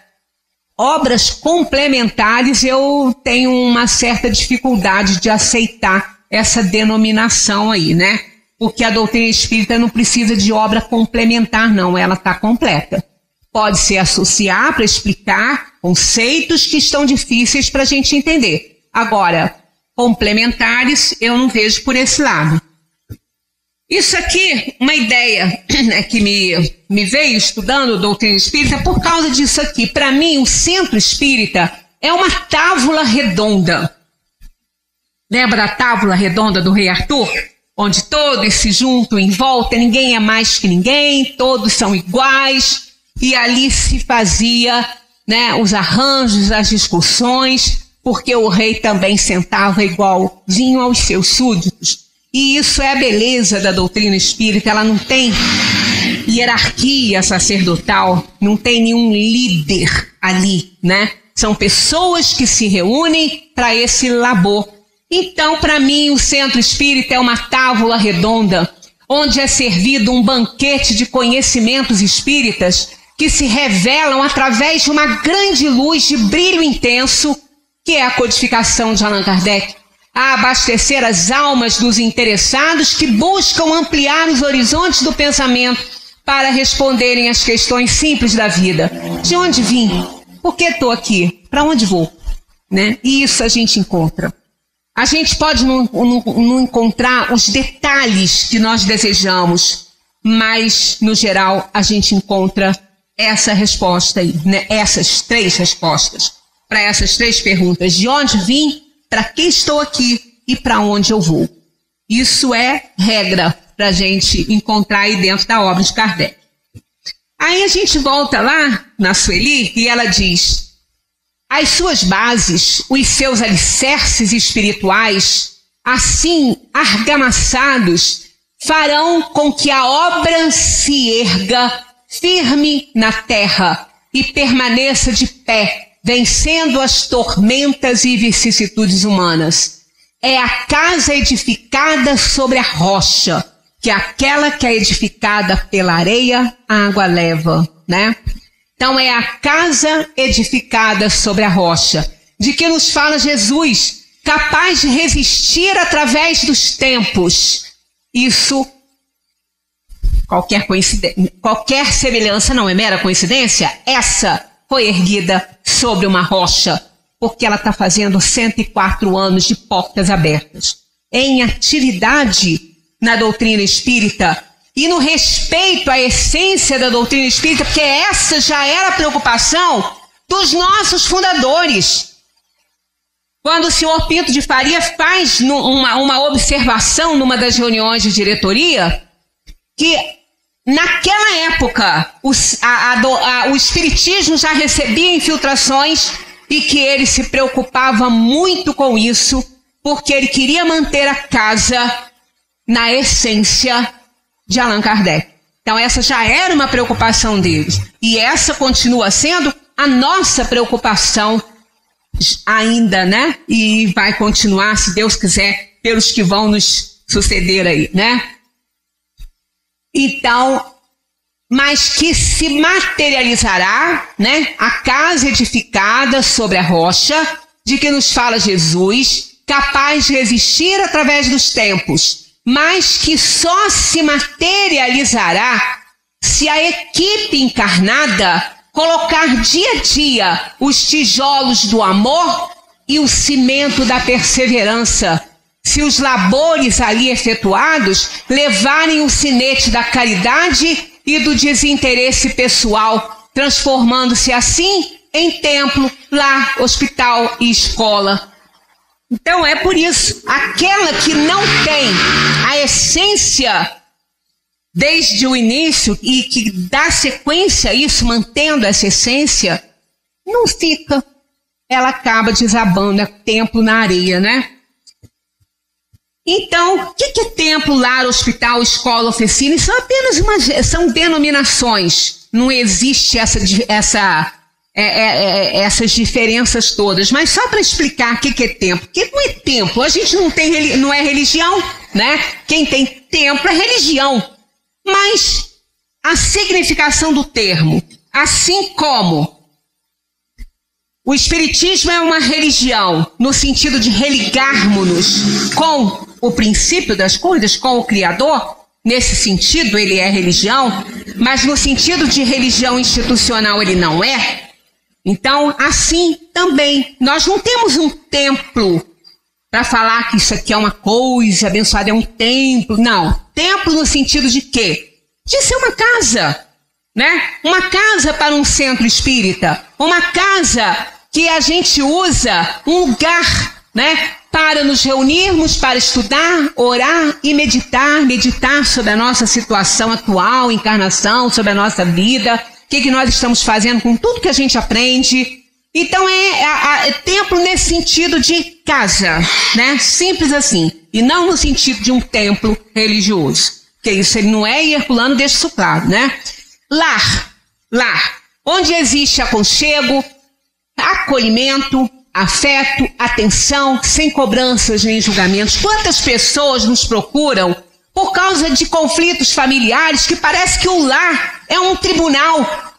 [SPEAKER 2] obras complementares, eu tenho uma certa dificuldade de aceitar essa denominação aí, né? Porque a doutrina espírita não precisa de obra complementar, não, ela está completa. Pode se associar para explicar conceitos que estão difíceis para a gente entender. Agora, complementares, eu não vejo por esse lado. Isso aqui, uma ideia, né, que me veio estudando doutrina espírita por causa disso aqui. Para mim, o centro espírita é uma tábua redonda. Lembra da tábua redonda do Rei Arthur? Onde todos se juntam em volta, ninguém é mais que ninguém, todos são iguais, e ali se fazia, né, os arranjos, as discussões, porque o rei também sentava igualzinho aos seus súditos. E isso é a beleza da doutrina espírita. Ela não tem hierarquia sacerdotal, não tem nenhum líder ali, né? São pessoas que se reúnem para esse labor. Então, para mim, o centro espírita é uma tábua redonda, onde é servido um banquete de conhecimentos espíritas que se revelam através de uma grande luz de brilho intenso, que é a codificação de Allan Kardec, a abastecer as almas dos interessados que buscam ampliar os horizontes do pensamento para responderem às questões simples da vida. De onde vim? Por que estou aqui? Para onde vou? Né? E isso a gente encontra. A gente pode não encontrar os detalhes que nós desejamos, mas, no geral, a gente encontra essa resposta aí, né? Essas três respostas para essas três perguntas. De onde vim? Para que estou aqui e para onde eu vou? Isso é regra para a gente encontrar aí dentro da obra de Kardec. Aí a gente volta lá na Sueli e ela diz: as suas bases, os seus alicerces espirituais, assim argamassados, farão com que a obra se erga firme na terra e permaneça de pé, vencendo as tormentas e vicissitudes humanas. É a casa edificada sobre a rocha, que é aquela que é edificada pela areia, a água leva, né? Então é a casa edificada sobre a rocha, de que nos fala Jesus, capaz de resistir através dos tempos. Isso, qualquer semelhança não é mera coincidência? Essa foi erguida sobre uma rocha, porque ela está fazendo 104 anos de portas abertas, em atividade na doutrina espírita e no respeito à essência da doutrina espírita, porque essa já era a preocupação dos nossos fundadores. Quando o senhor Pinto de Faria faz uma observação numa das reuniões de diretoria, que naquela época, o espiritismo já recebia infiltrações e que ele se preocupava muito com isso, porque ele queria manter a casa na essência de Allan Kardec. Então essa já era uma preocupação deles. E essa continua sendo a nossa preocupação ainda, né? E vai continuar, se Deus quiser, pelos que vão nos suceder aí, né? Então, mas que se materializará, né? A casa edificada sobre a rocha, de que nos fala Jesus, capaz de resistir através dos tempos, mas que só se materializará se a equipe encarnada colocar dia a dia os tijolos do amor e o cimento da perseverança, se os labores ali efetuados levarem o sinete da caridade e do desinteresse pessoal, transformando-se assim em templo, lar, hospital e escola. Então é por isso, aquela que não tem a essência desde o início e que dá sequência a isso, mantendo essa essência, não fica. Ela acaba desabando, é templo na areia, né? Então, o que é templo, lar, hospital, escola, oficina? São apenas são denominações. Não existe essas diferenças todas. Mas só para explicar o que é templo. Porque não é templo, a gente não é religião, né? Quem tem templo é religião. Mas a significação do termo, assim como o espiritismo é uma religião, no sentido de religarmos-nos com o princípio das coisas, com o Criador, nesse sentido ele é religião, mas no sentido de religião institucional ele não é. Então, assim também, nós não temos um templo para falar que isso aqui é uma coisa abençoada, é um templo. Não, templo no sentido de quê? De ser uma casa, né? Uma casa para um centro espírita, uma casa que a gente usa, um lugar, né? Para nos reunirmos, para estudar, orar e meditar sobre a nossa situação atual, encarnação, sobre a nossa vida, o que nós estamos fazendo com tudo que a gente aprende. Então é templo nesse sentido de casa, né? Simples assim, e não no sentido de um templo religioso, porque isso ele não é, e Herculano deixa isso claro, né? Lar, onde existe aconchego, acolhimento, afeto, atenção, sem cobranças nem julgamentos. Quantas pessoas nos procuram por causa de conflitos familiares que parece que o lar é um tribunal,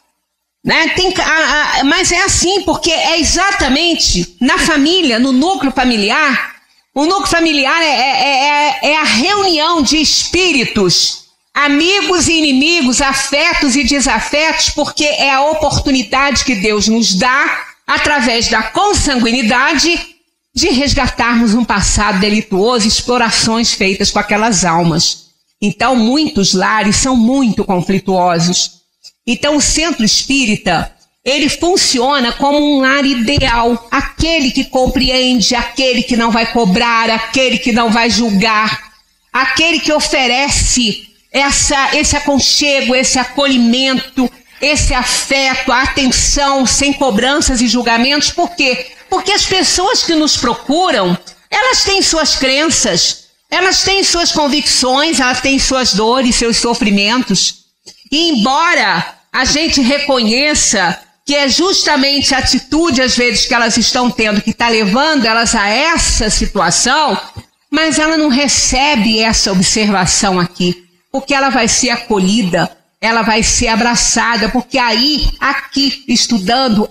[SPEAKER 2] né? Mas é assim, porque é exatamente na família, no núcleo familiar. O núcleo familiar é a reunião de espíritos, amigos e inimigos, afetos e desafetos, porque é a oportunidade que Deus nos dá, através da consanguinidade, de resgatarmos um passado delituoso, explorações feitas com aquelas almas. Então, muitos lares são muito conflituosos. Então, o centro espírita, ele funciona como um lar ideal, aquele que compreende, aquele que não vai cobrar, aquele que não vai julgar, aquele que oferece esse aconchego, esse acolhimento, esse afeto, a atenção, sem cobranças e julgamentos. Por quê? Porque as pessoas que nos procuram, elas têm suas crenças, elas têm suas convicções, elas têm suas dores, seus sofrimentos. E embora a gente reconheça que é justamente a atitude, às vezes, que elas estão tendo, que está levando elas a essa situação, mas ela não recebe essa observação aqui, porque ela vai ser acolhida, ela vai ser abraçada, porque aí, aqui, estudando,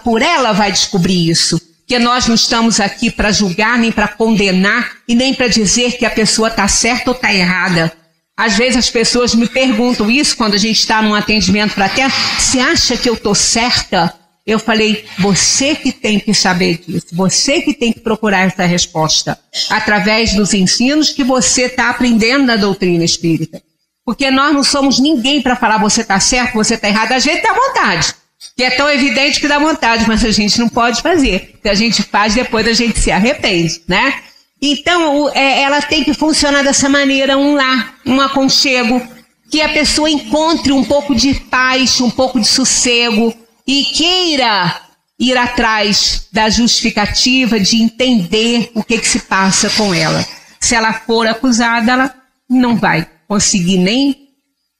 [SPEAKER 2] por ela vai descobrir isso. Que nós não estamos aqui para julgar, nem para condenar, e nem para dizer que a pessoa está certa ou está errada. Às vezes as pessoas me perguntam isso quando a gente está num atendimento fraterno. Você acha que eu estou certa? Eu falei, você que tem que saber disso, você que tem que procurar essa resposta, através dos ensinos que você está aprendendo na doutrina espírita. Porque nós não somos ninguém para falar você está certo, você está errado. Às vezes dá vontade, que é tão evidente que dá vontade, mas a gente não pode fazer. O que a gente faz, depois a gente se arrepende, né? Então, ela tem que funcionar dessa maneira, um lar, um aconchego, que a pessoa encontre um pouco de paz, um pouco de sossego e queira ir atrás da justificativa de entender o que se passa com ela. Se ela for acusada, ela não vai conseguir nem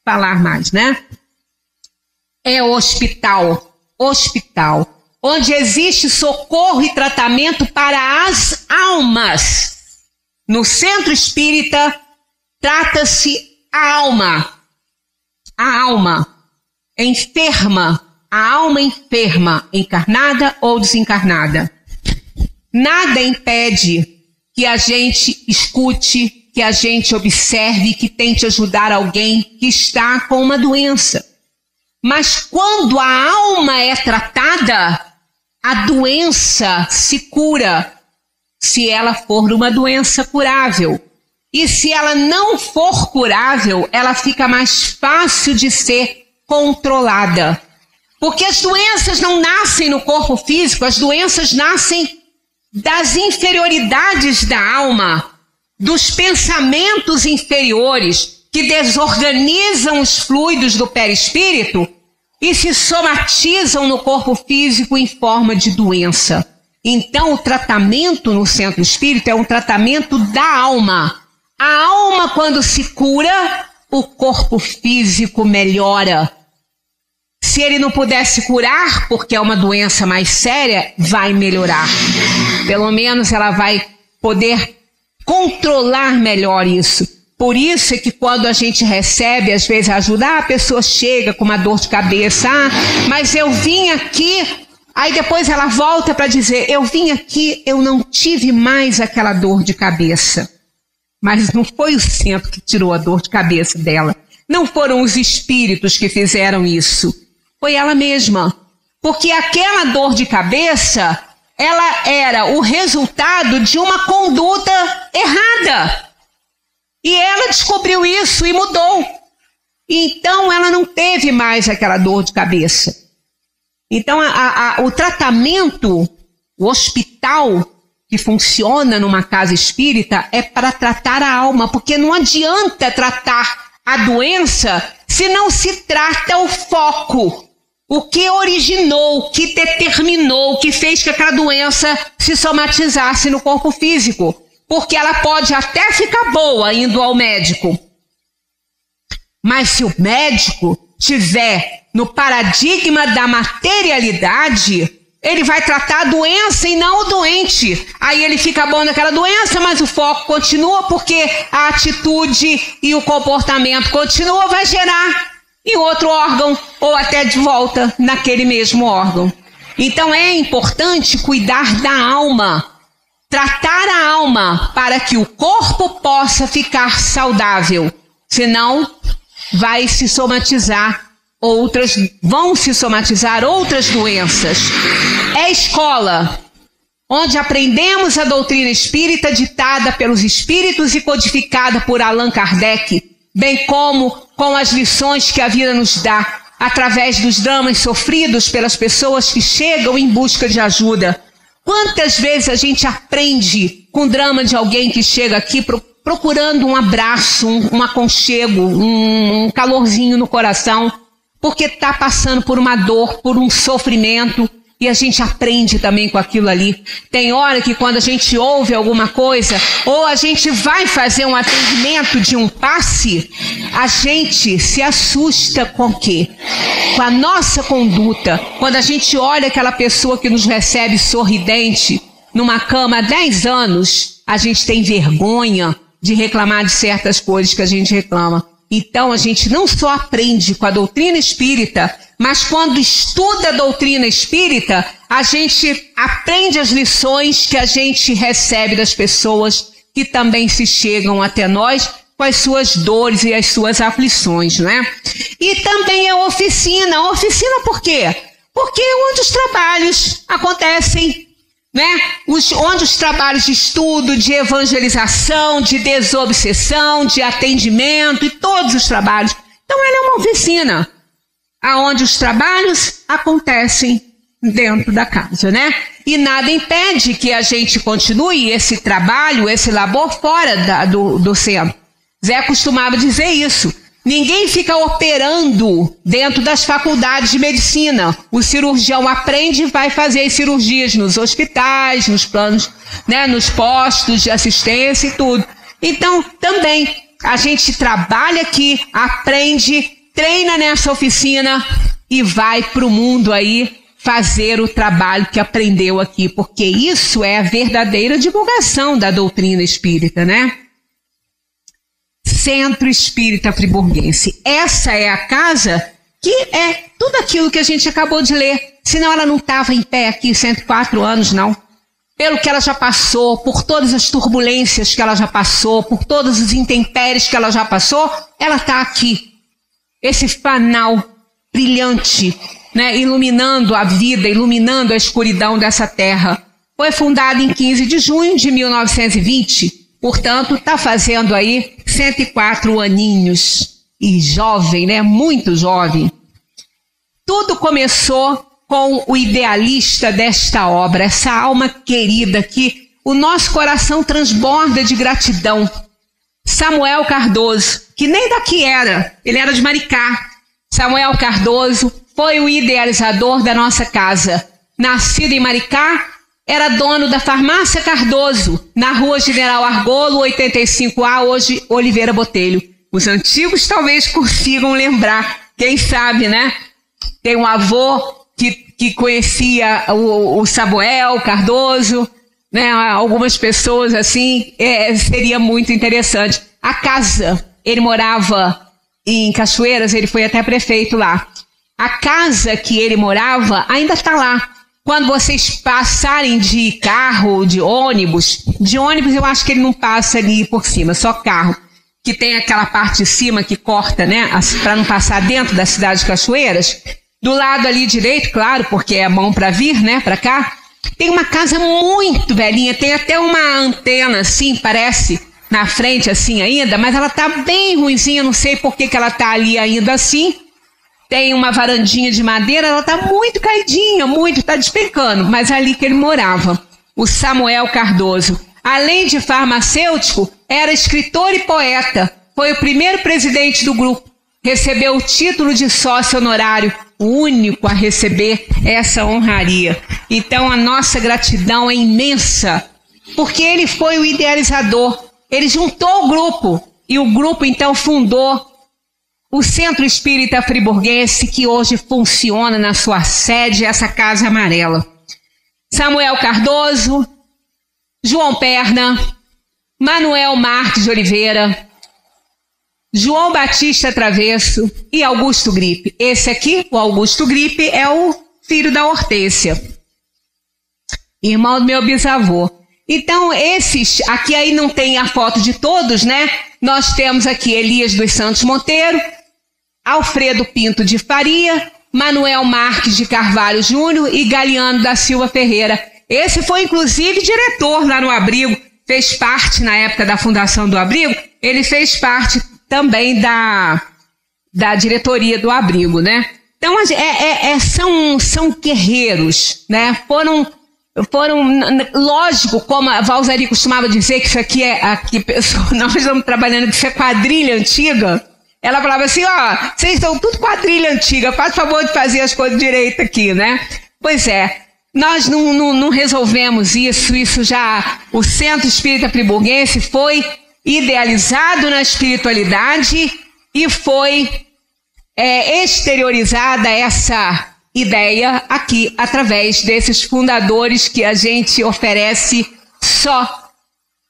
[SPEAKER 2] falar mais, né? É hospital, onde existe socorro e tratamento para as almas. No centro espírita, trata-se a alma enferma, a alma enferma, encarnada ou desencarnada. Nada impede que a gente escute, que a gente observe, que tente ajudar alguém que está com uma doença. Mas quando a alma é tratada, a doença se cura, se ela for uma doença curável. E se ela não for curável, ela fica mais fácil de ser controlada. Porque as doenças não nascem no corpo físico, as doenças nascem das inferioridades da alma, dos pensamentos inferiores que desorganizam os fluidos do perispírito e se somatizam no corpo físico em forma de doença. Então, o tratamento no centro espírita é um tratamento da alma. A alma, quando se cura, o corpo físico melhora. Se ele não pudesse curar, porque é uma doença mais séria, vai melhorar. Pelo menos ela vai poder controlar melhor isso. Por isso é que quando a gente recebe, às vezes, ajuda, a pessoa chega com uma dor de cabeça, mas eu vim aqui, aí depois ela volta para dizer, eu vim aqui, eu não tive mais aquela dor de cabeça. Mas não foi o centro que tirou a dor de cabeça dela. Não foram os espíritos que fizeram isso. Foi ela mesma. Porque aquela dor de cabeça, ela era o resultado de uma conduta errada. E ela descobriu isso e mudou. Então ela não teve mais aquela dor de cabeça. Então o tratamento, o hospital que funciona numa casa espírita é para tratar a alma, porque não adianta tratar a doença se não se trata o foco, o que originou, o que determinou, o que fez que aquela doença se somatizasse no corpo físico, porque ela pode até ficar boa indo ao médico, mas se o médico tiver no paradigma da materialidade, ele vai tratar a doença e não o doente. Aí ele fica bom naquela doença, mas o foco continua porque a atitude e o comportamento continua, vai gerar em outro órgão ou até de volta naquele mesmo órgão. Então é importante cuidar da alma, tratar a alma para que o corpo possa ficar saudável. Senão vai se somatizar vão se somatizar outras doenças. É escola, onde aprendemos a doutrina espírita ditada pelos espíritos e codificada por Allan Kardec, bem como com as lições que a vida nos dá, através dos dramas sofridos pelas pessoas que chegam em busca de ajuda. Quantas vezes a gente aprende com o drama de alguém que chega aqui procurando um abraço, um aconchego, um calorzinho no coração, porque está passando por uma dor, por um sofrimento, e a gente aprende também com aquilo ali. Tem hora que quando a gente ouve alguma coisa, ou a gente vai fazer um atendimento de um passe, a gente se assusta com o quê? Com a nossa conduta. Quando a gente olha aquela pessoa que nos recebe sorridente, numa cama há 10 anos, a gente tem vergonha de reclamar de certas coisas que a gente reclama. Então a gente não só aprende com a doutrina espírita, mas quando estuda a doutrina espírita, a gente aprende as lições que a gente recebe das pessoas que também se chegam até nós com as suas dores e as suas aflições, não é? E também a oficina. A oficina por quê? Porque é onde os trabalhos acontecem, né? Onde os trabalhos de estudo, de evangelização, de desobsessão, de atendimento e todos os trabalhos. Então ela é uma oficina, aonde os trabalhos acontecem dentro da casa, né? E nada impede que a gente continue esse trabalho, esse labor fora do centro. Zé costumava dizer isso. Ninguém fica operando dentro das faculdades de medicina. O cirurgião aprende e vai fazer as cirurgias nos hospitais, nos planos, né, nos postos de assistência e tudo. Então, também, a gente trabalha aqui, aprende, treina nessa oficina e vai para o mundo aí fazer o trabalho que aprendeu aqui, porque isso é a verdadeira divulgação da doutrina espírita, né? Centro Espírita Friburguense. Essa é a casa que é tudo aquilo que a gente acabou de ler. Senão ela não estava em pé aqui 104 anos, não. Pelo que ela já passou, por todas as turbulências que ela já passou, por todos os intempéries que ela já passou, ela está aqui. Esse fanal brilhante, né, iluminando a vida, iluminando a escuridão dessa terra. Foi fundada em 15 de junho de 1920, portanto, está fazendo aí 104 aninhos. E jovem, né, muito jovem. Tudo começou com o idealista desta obra, essa alma querida que o nosso coração transborda de gratidão. Samuel Cardoso, que nem daqui era, ele era de Maricá. Samuel Cardoso foi o idealizador da nossa casa. Nascido em Maricá, era dono da farmácia Cardoso, na rua General Argolo, 85A, hoje Oliveira Botelho. Os antigos talvez consigam lembrar, quem sabe, né? Tem um avô que conhecia o Samuel Cardoso, né? Algumas pessoas assim, seria muito interessante. A casa, ele morava em Cachoeiras, ele foi até prefeito lá. A casa que ele morava ainda está lá. Quando vocês passarem de carro, de ônibus eu acho que ele não passa ali por cima, só carro, que tem aquela parte de cima que corta, né, para não passar dentro da cidade de Cachoeiras. Do lado ali direito, claro, porque é a mão para vir, né, para cá, tem uma casa muito velhinha, tem até uma antena assim, parece, na frente assim ainda, mas ela tá bem ruinzinha, não sei por que ela tá ali ainda assim. Tem uma varandinha de madeira, ela tá muito caidinha, tá despencando, mas ali que ele morava. O Samuel Cardoso, além de farmacêutico, era escritor e poeta. Foi o primeiro presidente do grupo. Recebeu o título de sócio honorário, o único a receber essa honraria. Então a nossa gratidão é imensa, porque ele foi o idealizador. Ele juntou o grupo, e o grupo então fundou o Centro Espírita Friburguense, que hoje funciona na sua sede, essa Casa Amarela. Samuel Cardoso, João Perna, Manuel Marques de Oliveira, João Batista Travesso e Augusto Gripe. Esse aqui, o Augusto Gripe, é o filho da Hortência, irmão do meu bisavô. Então, esses, aqui aí não tem a foto de todos, né? Nós temos aqui Elias dos Santos Monteiro, Alfredo Pinto de Faria, Manuel Marques de Carvalho Júnior e Galiano da Silva Ferreira. Esse foi, inclusive, diretor lá no abrigo, fez parte, na época da fundação do abrigo, ele fez parte também da diretoria do abrigo, né? Então, são guerreiros, né? Foram, lógico, como a Valzari costumava dizer, que isso aqui nós estamos trabalhando, que isso é quadrilha antiga. Ela falava assim, vocês estão tudo quadrilha antiga, faz favor de fazer as coisas direito aqui, né? Pois é, nós não resolvemos isso já, o Centro Espírita Friburguense foi idealizado na espiritualidade e foi exteriorizada essa ideia aqui, através desses fundadores que a gente oferece só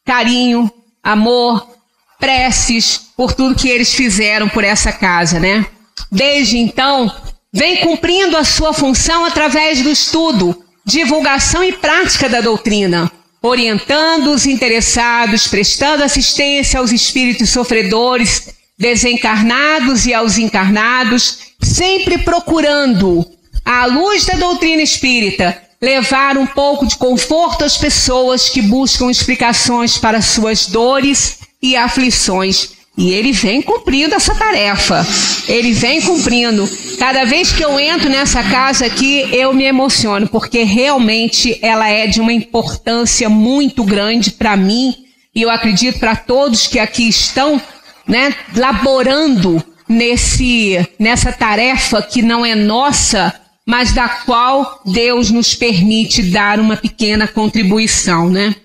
[SPEAKER 2] carinho, amor, preces por tudo que eles fizeram por essa casa, né? Desde então, vem cumprindo a sua função através do estudo, divulgação e prática da doutrina, orientando os interessados, prestando assistência aos espíritos sofredores, desencarnados e aos encarnados, sempre procurando, à luz da doutrina espírita, levar um pouco de conforto às pessoas que buscam explicações para suas dores e aflições. E ele vem cumprindo essa tarefa. Ele vem cumprindo. Cada vez que eu entro nessa casa aqui, eu me emociono, porque realmente ela é de uma importância muito grande para mim, e eu acredito para todos que aqui estão, né, laborando nessa tarefa que não é nossa, mas da qual Deus nos permite dar uma pequena contribuição, né?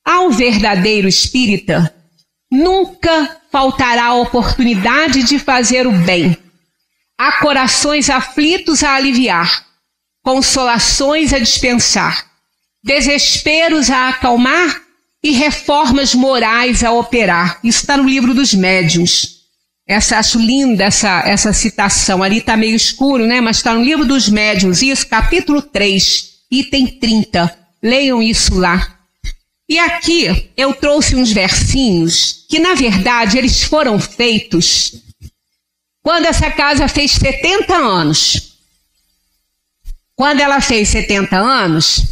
[SPEAKER 2] Ao verdadeiro espírita, nunca faltará a oportunidade de fazer o bem. Há corações aflitos a aliviar, consolações a dispensar, desesperos a acalmar e reformas morais a operar. Isso está no livro dos Médiuns. Acho linda essa citação. Ali está meio escuro, né? Mas está no livro dos Médiuns. Isso, capítulo 3, item 30. Leiam isso lá. E aqui eu trouxe uns versinhos que, na verdade, eles foram feitos quando essa casa fez 70 anos. Quando ela fez 70 anos,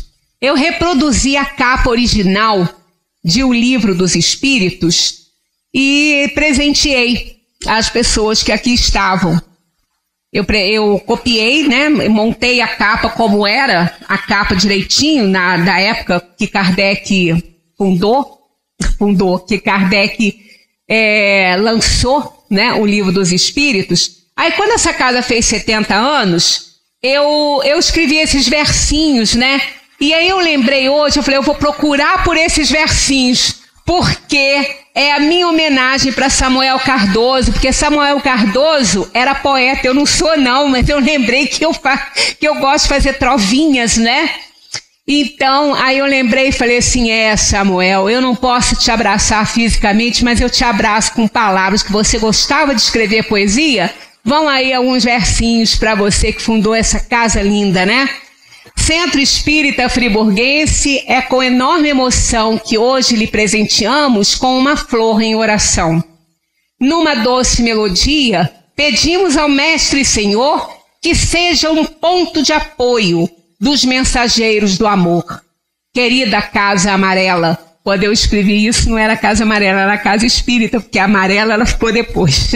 [SPEAKER 2] eu reproduzi a capa original de O Livro dos Espíritos e presenteei as pessoas que aqui estavam. Eu copiei, né, montei a capa como era, a capa direitinho, da época que Kardec que Kardec lançou, né, o Livro dos Espíritos. Aí quando essa casa fez 70 anos, eu escrevi esses versinhos, né? E aí eu lembrei hoje, eu falei, eu vou procurar por esses versinhos, porque é a minha homenagem para Samuel Cardoso, porque Samuel Cardoso era poeta, eu não sou não, mas eu lembrei que eu gosto de fazer trovinhas, né? Então, aí eu lembrei e falei assim, Samuel, eu não posso te abraçar fisicamente, mas eu te abraço com palavras, que você gostava de escrever poesia. Vão aí alguns versinhos para você que fundou essa casa linda, né? Centro Espírita Friburguense, é com enorme emoção que hoje lhe presenteamos com uma flor em oração. Numa doce melodia, pedimos ao Mestre Senhor que seja um ponto de apoio dos mensageiros do amor. Querida Casa Amarela, quando eu escrevi isso não era Casa Amarela, era Casa Espírita, porque a amarela ela ficou depois.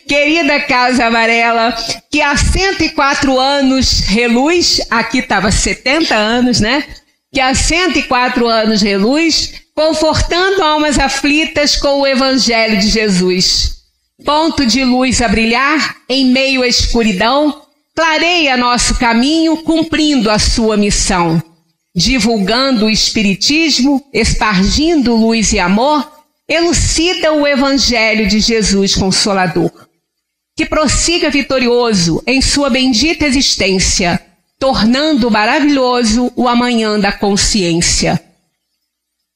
[SPEAKER 2] Querida Casa Amarela, que há 104 anos reluz, aqui estava 70 anos, né? Que há 104 anos reluz, confortando almas aflitas com o Evangelho de Jesus. Ponto de luz a brilhar em meio à escuridão, clareia nosso caminho cumprindo a sua missão. Divulgando o Espiritismo, espargindo luz e amor, elucida o Evangelho de Jesus Consolador. Que prossiga vitorioso em sua bendita existência, tornando maravilhoso o amanhã da consciência.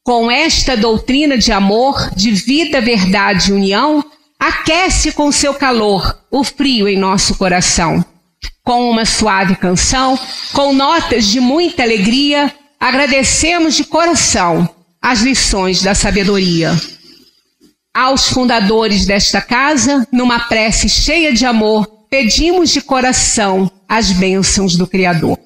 [SPEAKER 2] Com esta doutrina de amor, de vida, verdade e união, aquece com seu calor o frio em nosso coração. Com uma suave canção, com notas de muita alegria, agradecemos de coração as lições da sabedoria. Aos fundadores desta casa, numa prece cheia de amor, pedimos de coração as bênçãos do Criador.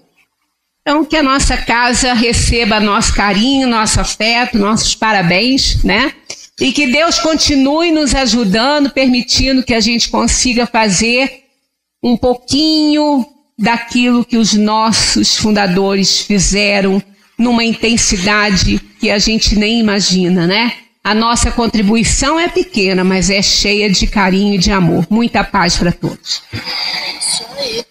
[SPEAKER 2] Então, que a nossa casa receba nosso carinho, nosso afeto, nossos parabéns, né? E que Deus continue nos ajudando, permitindo que a gente consiga fazer um pouquinho daquilo que os nossos fundadores fizeram numa intensidade que a gente nem imagina, né? A nossa contribuição é pequena, mas é cheia de carinho e de amor. Muita paz para todos.
[SPEAKER 1] Isso aí.